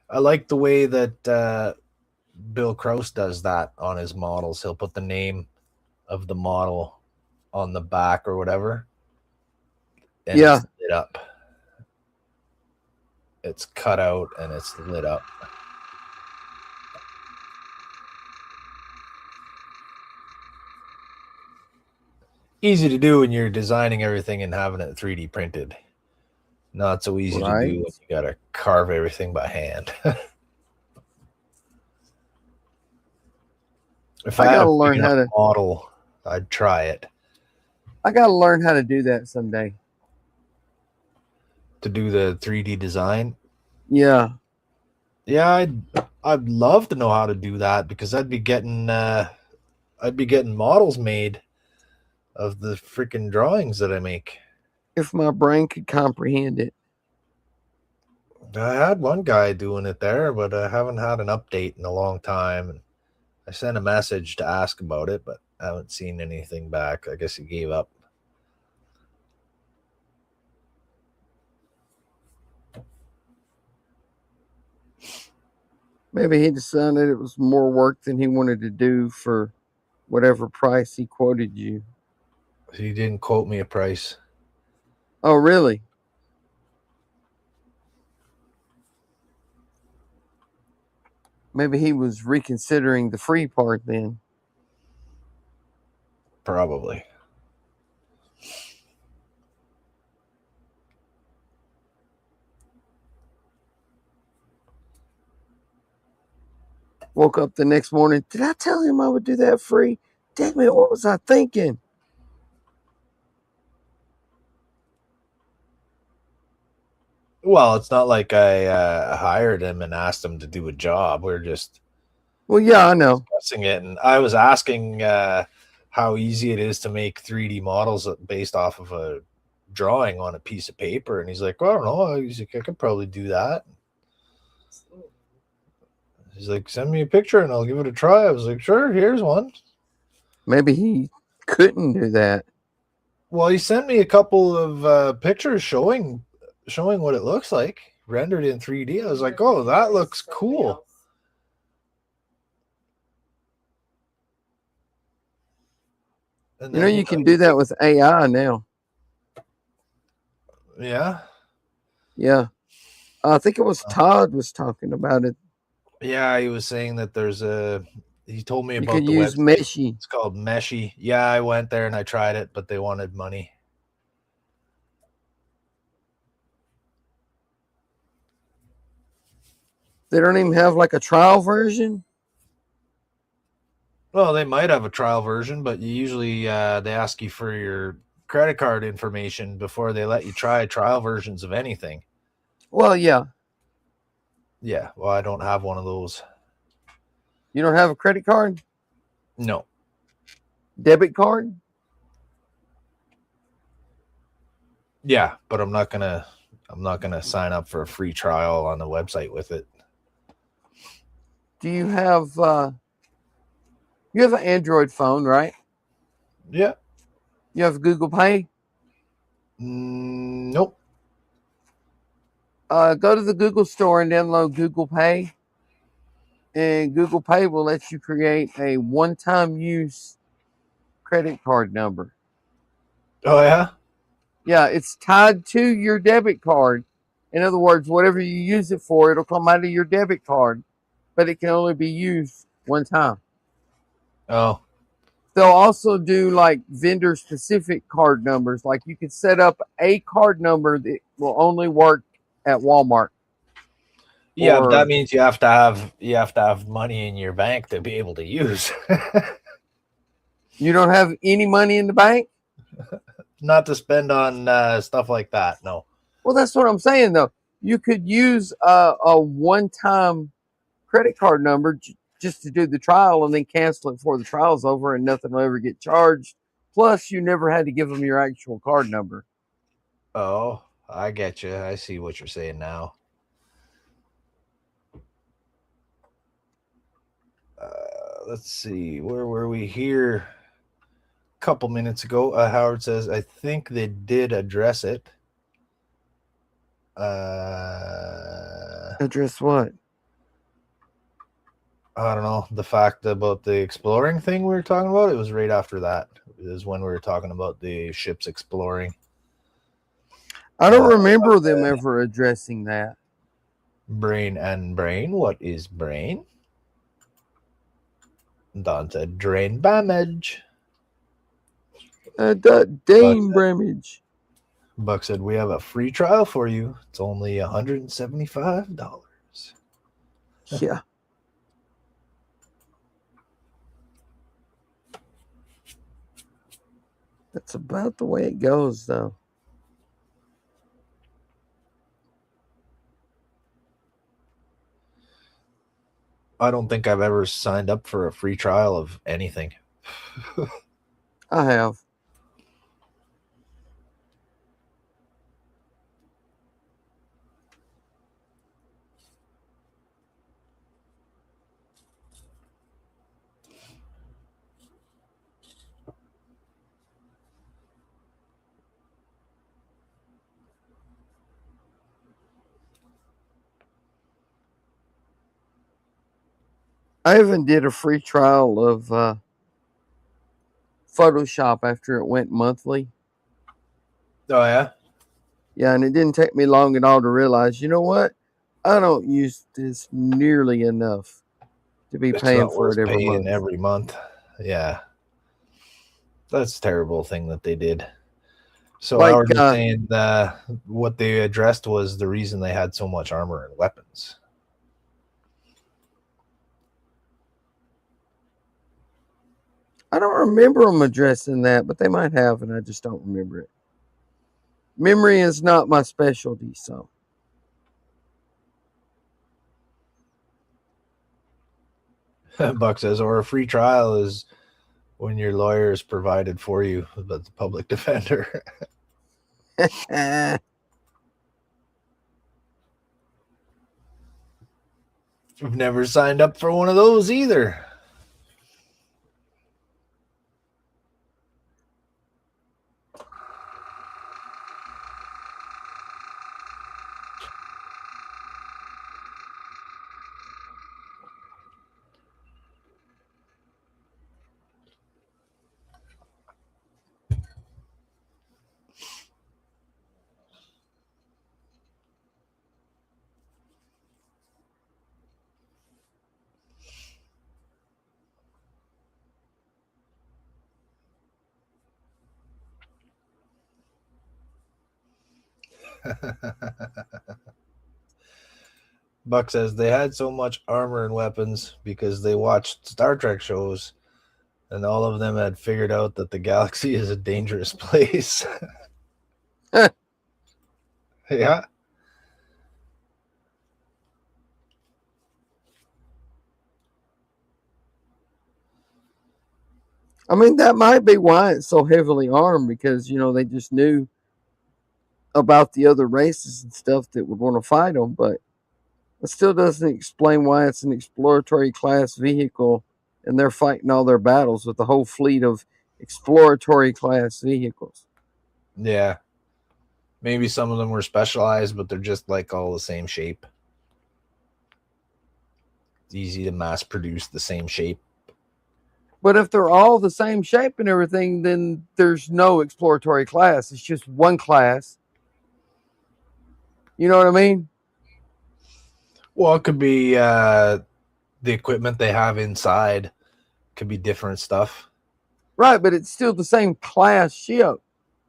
I like the way that Bill Krause does that on his models. He'll put the name of the model on the back or whatever. And it's lit up. It's cut out and it's lit up. Easy to do when you're designing everything and having it 3D printed. Not so easy to do when you got to carve everything by hand. If I had to learn how to model, I'd try it. I got to learn how to do that someday. To do the 3D design? Yeah. Yeah, I'd love to know how to do that because I'd be getting models made of the freaking drawings that I make. If my brain could comprehend it. I had one guy doing it there, but I haven't had an update in a long time. I sent a message to ask about it, but I haven't seen anything back. I guess he gave up. Maybe he decided it was more work than he wanted to do for whatever price he quoted you. He didn't quote me a price. Oh, really? Maybe he was reconsidering the free part then. Probably. Woke up the next morning. Did I tell him I would do that free? Damn it, what was I thinking? Well, it's not like I hired him and asked him to do a job. We're just I know. Discussing it, and I was asking how easy it is to make 3D models based off of a drawing on a piece of paper, and he's like, well, I don't know. He's like, I could probably do that. He's like, send me a picture and I'll give it a try. I was like, sure, here's one. Maybe he couldn't do that. Well, he sent me a couple of pictures showing what it looks like rendered in 3D. I was like, oh, that looks cool. You know, you can do that with AI now. Yeah. Yeah. I think it was Todd was talking about it. Yeah, he was saying that he told me about the use website. Meshy. It's called Meshy. Yeah, I went there and I tried it, but they wanted money. They don't even have like a trial version? Well, they might have a trial version, but usually they ask you for your credit card information before they let you try trial versions of anything. Well, yeah. Yeah, well, I don't have one of those. You don't have a credit card? No. Debit card? Yeah, but I'm not gonna sign up for a free trial on the website with it. Do you have you have an Android phone, right? Yeah. You have Google Pay? Nope. Go to the Google store and download Google Pay. And Google Pay will let you create a one-time use credit card number. Oh, yeah? Yeah, it's tied to your debit card. In other words, whatever you use it for, it'll come out of your debit card, but it can only be used one time. Oh. They'll also do like vendor-specific card numbers. Like you can set up a card number that will only work at Walmart. Yeah, but that means you have to have money in your bank to be able to use. You don't have any money in the bank? Not to spend on stuff like that, no. Well, that's what I'm saying, though. you could use a one-time credit card number just to do the trial and then cancel it before the trial's over and nothing will ever get charged. Plus, you never had to give them your actual card number. Oh, I get you. I see what you're saying now. Let's see. Where were we here? A couple minutes ago, Howard says, I think they did address it. Address what? I don't know. The fact about the exploring thing we were talking about, it was right after that. It was when we were talking about the ships exploring. I don't remember them ever addressing that. Brain and brain. What is brain? Don said drain damage. Dane Bramage. Buck said, we have a free trial for you. It's only $175. Yeah. That's about the way it goes, though. I don't think I've ever signed up for a free trial of anything. I have. I even did a free trial of Photoshop after it went monthly. Oh, yeah? Yeah, and it didn't take me long at all to realize, you know what? I don't use this nearly enough to be paying for it every month. Every month. Yeah. That's a terrible thing that they did. So Like, Howard was saying what they addressed was the reason they had so much armor and weapons. I don't remember them addressing that, but they might have, and I just don't remember it. Memory is not my specialty, so. Buck says, or a free trial is when your lawyer is provided for you, but the public defender. I've never signed up for one of those either. Buck says they had so much armor and weapons because they watched Star Trek shows and all of them had figured out that the galaxy is a dangerous place. Yeah. I mean, that might be why it's so heavily armed, because, you know, they just knew about the other races and stuff that would want to fight them, but it still doesn't explain why it's an exploratory class vehicle and they're fighting all their battles with a whole fleet of exploratory class vehicles. Yeah. Maybe some of them were specialized, but they're just like all the same shape. It's easy to mass produce the same shape. But if they're all the same shape and everything, then there's no exploratory class. It's just one class. You know what I mean? Well, it could be the equipment they have inside. Could be different stuff. Right, but it's still the same class ship.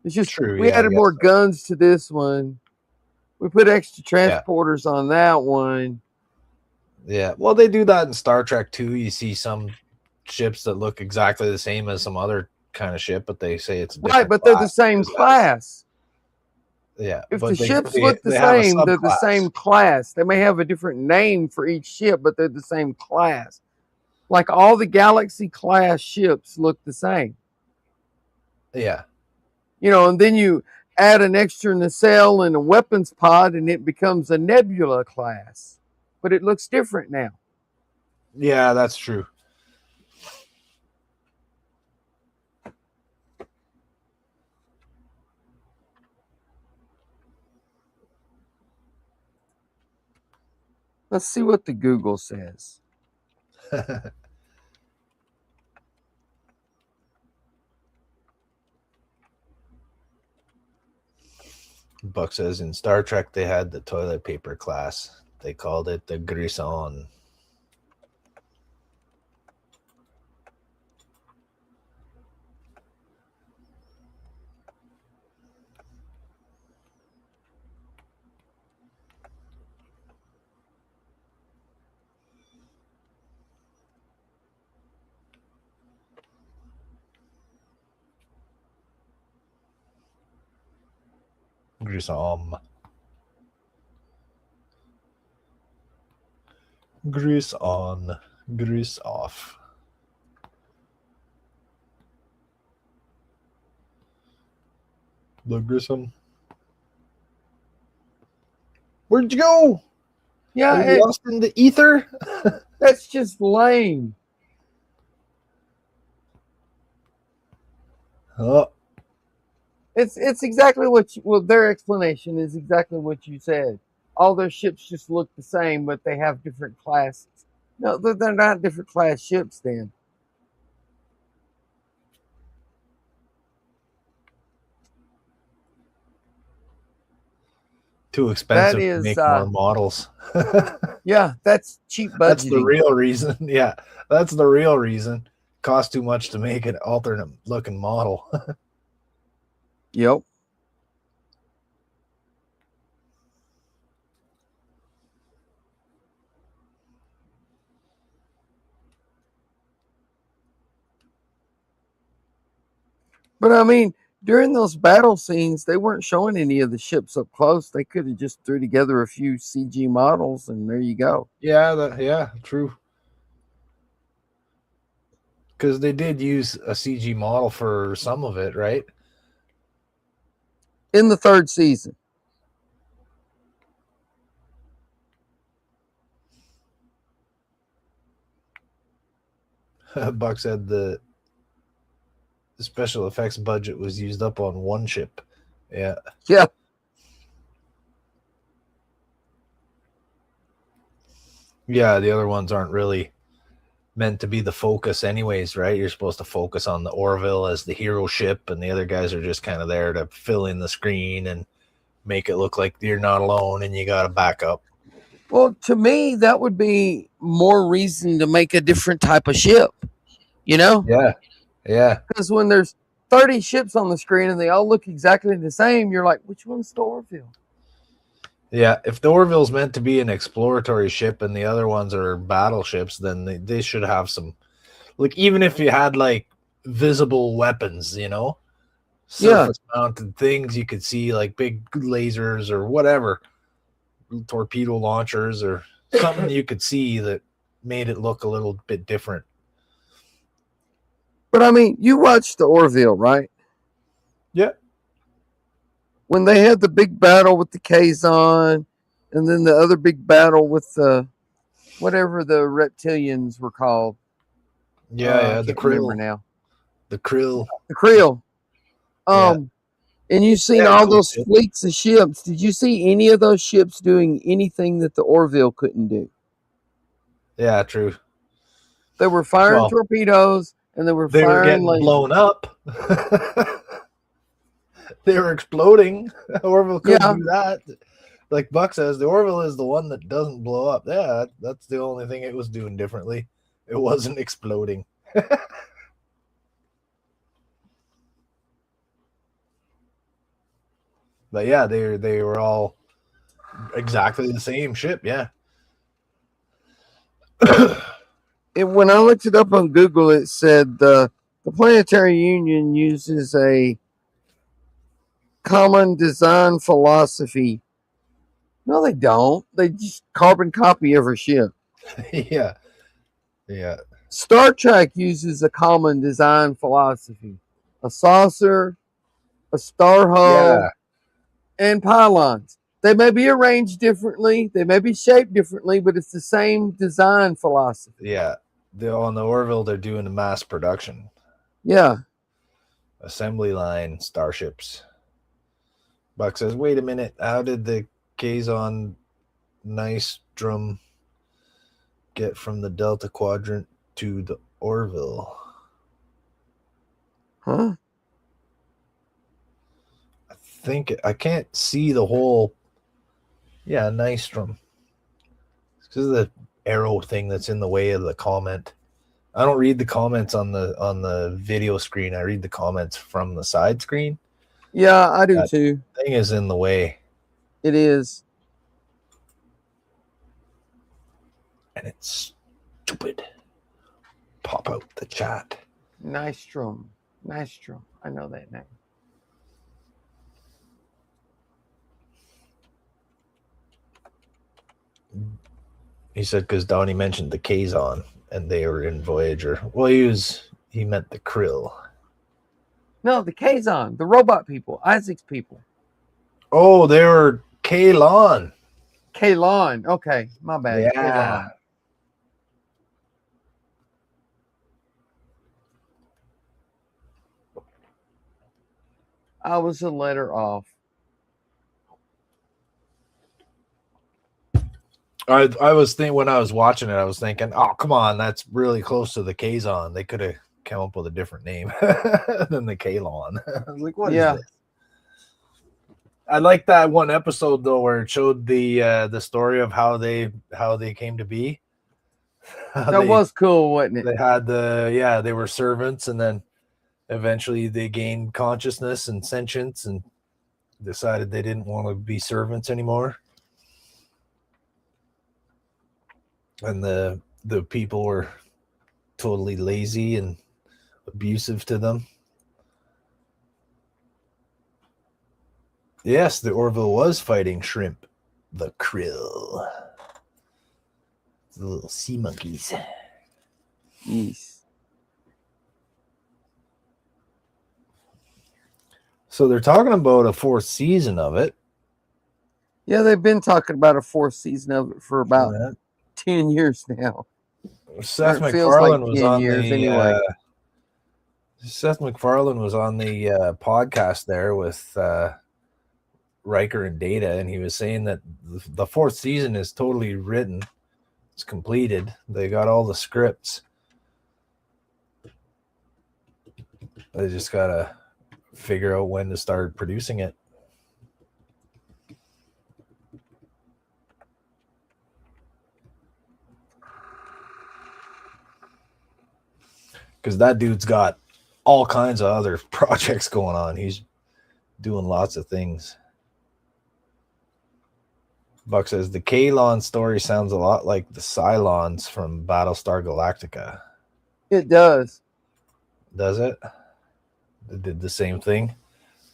It's just true. We added more guns to this one. We put extra transporters on that one. Yeah, well, they do that in Star Trek too. You see some ships that look exactly the same as some other kind of ship, but they say it's a different right, but they're the same class. Yeah, If but the ships look the they have a same, they're the subclass. same class. They may have a different name for each ship, but they're the same class. Like all the Galaxy class ships look the same. Yeah. And then you add an extra nacelle and a weapons pod, and it becomes a Nebula class. But it looks different now. Yeah, that's true. Let's see what the Google says. Buck says in Star Trek they had the toilet paper class. They called it the Grisson. Grissom. Gris on, gris off. The Grissom. Where'd you go? Yeah, Are you lost in the ether? That's just lame. Oh. It's exactly what their explanation is exactly what you said. All their ships just look the same, but they have different classes. No, they're not different class ships then. Too expensive to make more models. Yeah, that's cheap budgeting. That's the real reason. Yeah, that's the real reason. Cost too much to make an alternate looking model. Yep. But I mean, during those battle scenes, they weren't showing any of the ships up close. They could have just threw together a few CG models, and there you go. Yeah, true. Because they did use a CG model for some of it, right? In the third season. Buck said the special effects budget was used up on one ship. Yeah. Yeah. Yeah, the other ones aren't really meant to be the focus anyways, right? You're supposed to focus on the Orville as the hero ship, and the other guys are just kind of there to fill in the screen and make it look like you're not alone and you got to back up. Well, to me, that would be more reason to make a different type of ship, Yeah. Because when there's 30 ships on the screen and they all look exactly the same, you're like, which one's the Orville? Yeah, if the Orville's meant to be an exploratory ship and the other ones are battleships, then they should have some, like, even if you had like visible weapons, surface mounted things you could see, like big lasers or whatever, torpedo launchers or something you could see that made it look a little bit different. But I mean, you watched the Orville, right? Yeah. When they had the big battle with the Kazon, and then the other big battle with the whatever the reptilians were called. Yeah, the Krill. Now. The Krill. The Krill. And you've seen all those fleets of ships. Did you see any of those ships doing anything that the Orville couldn't do? Yeah, true. They were firing torpedoes, and they were getting blown up. They were exploding. Orville couldn't do that. Like Buck says, the Orville is the one that doesn't blow up. Yeah, that's the only thing it was doing differently. It wasn't exploding. But yeah, they were all exactly the same ship. Yeah. When I looked it up on Google, it said the Planetary Union uses a common design philosophy. No, they don't. They just carbon copy every ship. Yeah. Star Trek uses a common design philosophy. A saucer, a star hull, and pylons. They may be arranged differently, they may be shaped differently, but it's the same design philosophy. Yeah. On the Orville, they're doing the mass production. Yeah. Assembly line Starships. Buck says, wait a minute. How did the Kazon Nystrom get from the Delta Quadrant to the Orville? Huh? I can't see the whole. Yeah, Nystrom. It's because of the arrow thing that's in the way of the comment. I don't read the comments on the video screen. I read the comments from the side screen. Yeah, I do too. Thing is in the way. It is. And it's stupid. Pop out the chat. Nystrom. I know that name. He said because Donnie mentioned the Kazon and they were in Voyager. Well, he meant the Krill. No, the Kazon, the robot people, Isaac's people. Oh, they were Kalon. Kalon. Okay, my bad. Yeah. Kalon. I was a letter off. I was thinking when I was watching it, I was thinking, oh, come on, that's really close to the Kazon. They could have come up with a different name than the Kalon. I was like, what is this? I like that one episode though, where it showed the story of how they came to be. That was cool, wasn't it? They had they were servants, and then eventually they gained consciousness and sentience, and decided they didn't want to be servants anymore. And the people were totally lazy and abusive to them. Yes, the Orville was fighting shrimp, the krill, the little sea monkeys. Yes. So they're talking about a 4th season of it. Yeah, they've been talking about a 4th season of it for about 10 years now. Seth MacFarlane was on the Seth MacFarlane was on the podcast there with Riker and Data, and he was saying that the 4th season is totally written. It's completed. They got all the scripts. They just gotta figure out when to start producing it. Because that dude's got all kinds of other projects going on. He's doing lots of things. Buck says the Kalon story sounds a lot like the Cylons from Battlestar Galactica. It does. Does it? They did the same thing.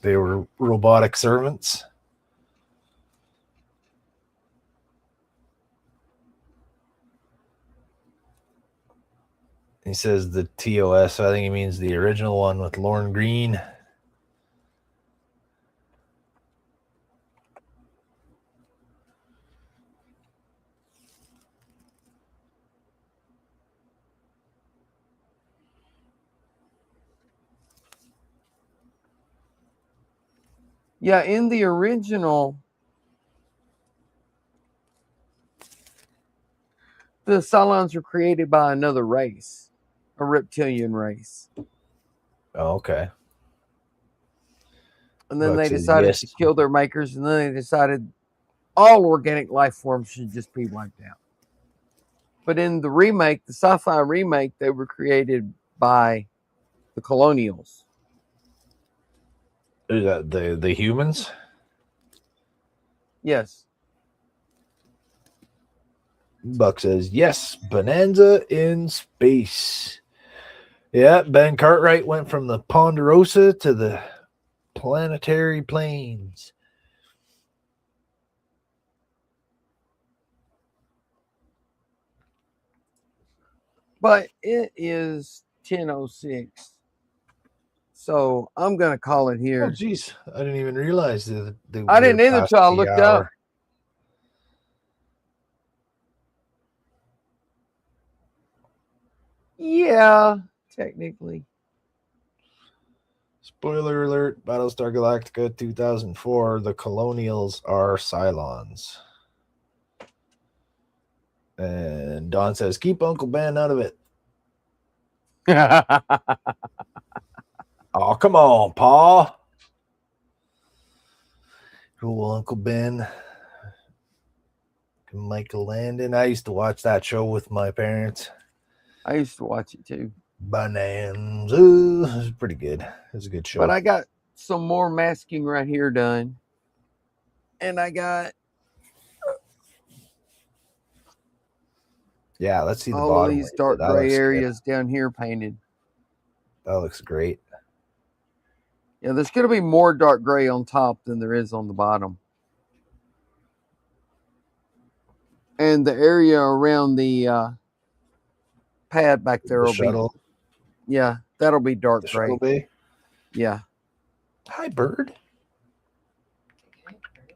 They were robotic servants. He says the TOS. I think he means the original one with Lorne Green. Yeah, in the original, the Cylons were created by another race, a reptilian race. Oh, okay. And then they decided to kill their makers, and then they decided all organic life forms should just be wiped out. But in the remake, the sci-fi remake, they were created by the Colonials. Is that the humans? Yes. Buck says, yes, Bonanza in space. Yeah, Ben Cartwright went from the Ponderosa to the planetary planes. But it is 10:06. So I'm going to call it Oh, here. geez. I didn't even realize that I didn't either till I looked up. Yeah, technically. Spoiler alert, Battlestar Galactica 2004, the Colonials are Cylons. And Don says, keep Uncle Ben out of it. Oh, come on, Pa. Cool, Uncle Ben. Michael Landon. I used to watch that show with my parents. I used to watch it too. Bonanza. It was pretty good. It was a good show. But I got some more masking right here done. And I got... Yeah, let's see the all bottom. of these dark gray areas down here painted. That looks great. Yeah, there's going to be more dark gray on top than there is on the bottom. And the area around the pad back there will shuttle. Be... Yeah, that'll be dark gray. Shuttle bay? Yeah. Hi, bird.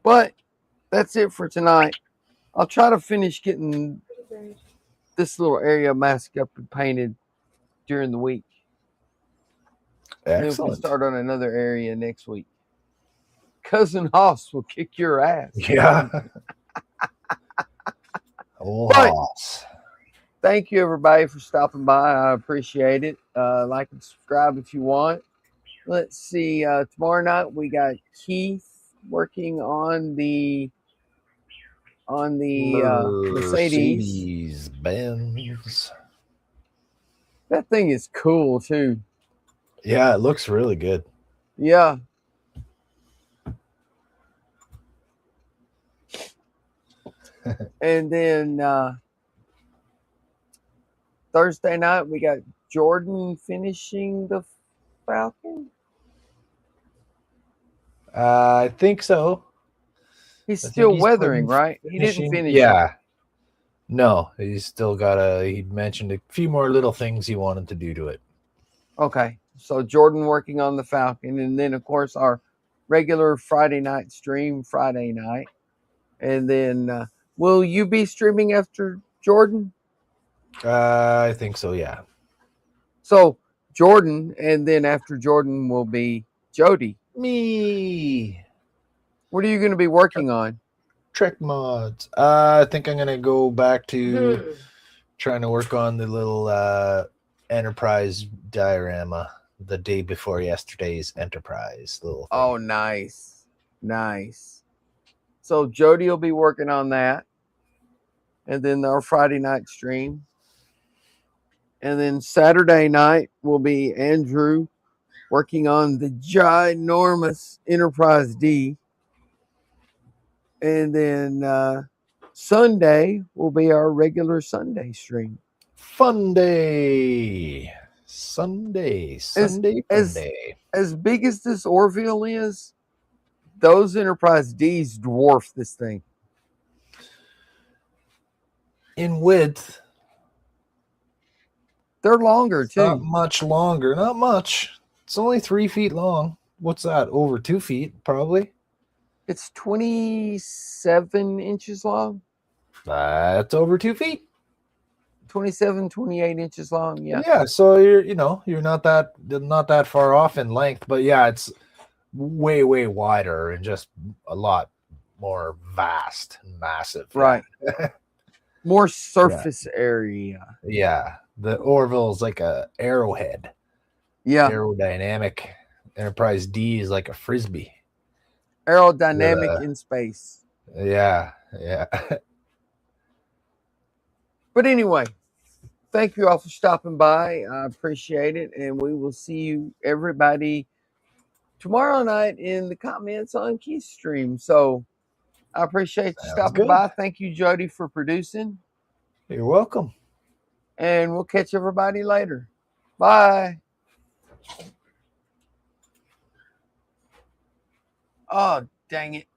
But that's it for tonight. I'll try to finish getting this little area masked up and painted during the week. Excellent. And we'll start on another area next week. Cousin Hoss will kick your ass. Yeah. Hoss. Thank you, everybody, for stopping by. I appreciate it. Like and subscribe if you want. Let's see. Tomorrow night we got Keith working on the Mercedes Benz. That thing is cool too. Yeah, it looks really good. Yeah. And then Thursday night we got Jordan finishing the Falcon. I think so. He's still weathering, right? He didn't finish. Yeah. No, he's still got he mentioned a few more little things he wanted to do to it. Okay. So Jordan working on the Falcon, and then of course our regular Friday night stream Friday night. And then will you be streaming after Jordan? I think so, yeah. So Jordan, and then after Jordan will be Jody. Me. What are you going to be working on? Trekmods. I think I'm going to go back to trying to work on the little Enterprise diorama the day before yesterday's Enterprise little thing. Oh, nice. Nice. So Jody will be working on that. And then our Friday night stream. And then Saturday night will be Andrew working on the ginormous Enterprise D. And then Sunday will be our regular Sunday stream. Fun day. Sunday. As big as this Orville is, those Enterprise Ds dwarf this thing. In width. They're longer, too. Not much longer. Not much. It's only 3 feet long. What's that? Over 2 feet, probably? It's 27 inches long. That's over 2 feet. 27, 28 inches long. Yeah. Yeah. So you're not that far off in length, but yeah, it's way, way wider and just a lot more vast and massive. Right. More surface area. Yeah. The Orville is like a arrowhead. Yeah. Aerodynamic. Enterprise D is like a frisbee. Aerodynamic in space. Yeah. Yeah. But anyway, thank you all for stopping by. I appreciate it. And we will see you, everybody, tomorrow night in the comments on Keith's stream. So I appreciate you stopping by. Thank you, Jody, for producing. You're welcome. And we'll catch everybody later. Bye. Oh, dang it.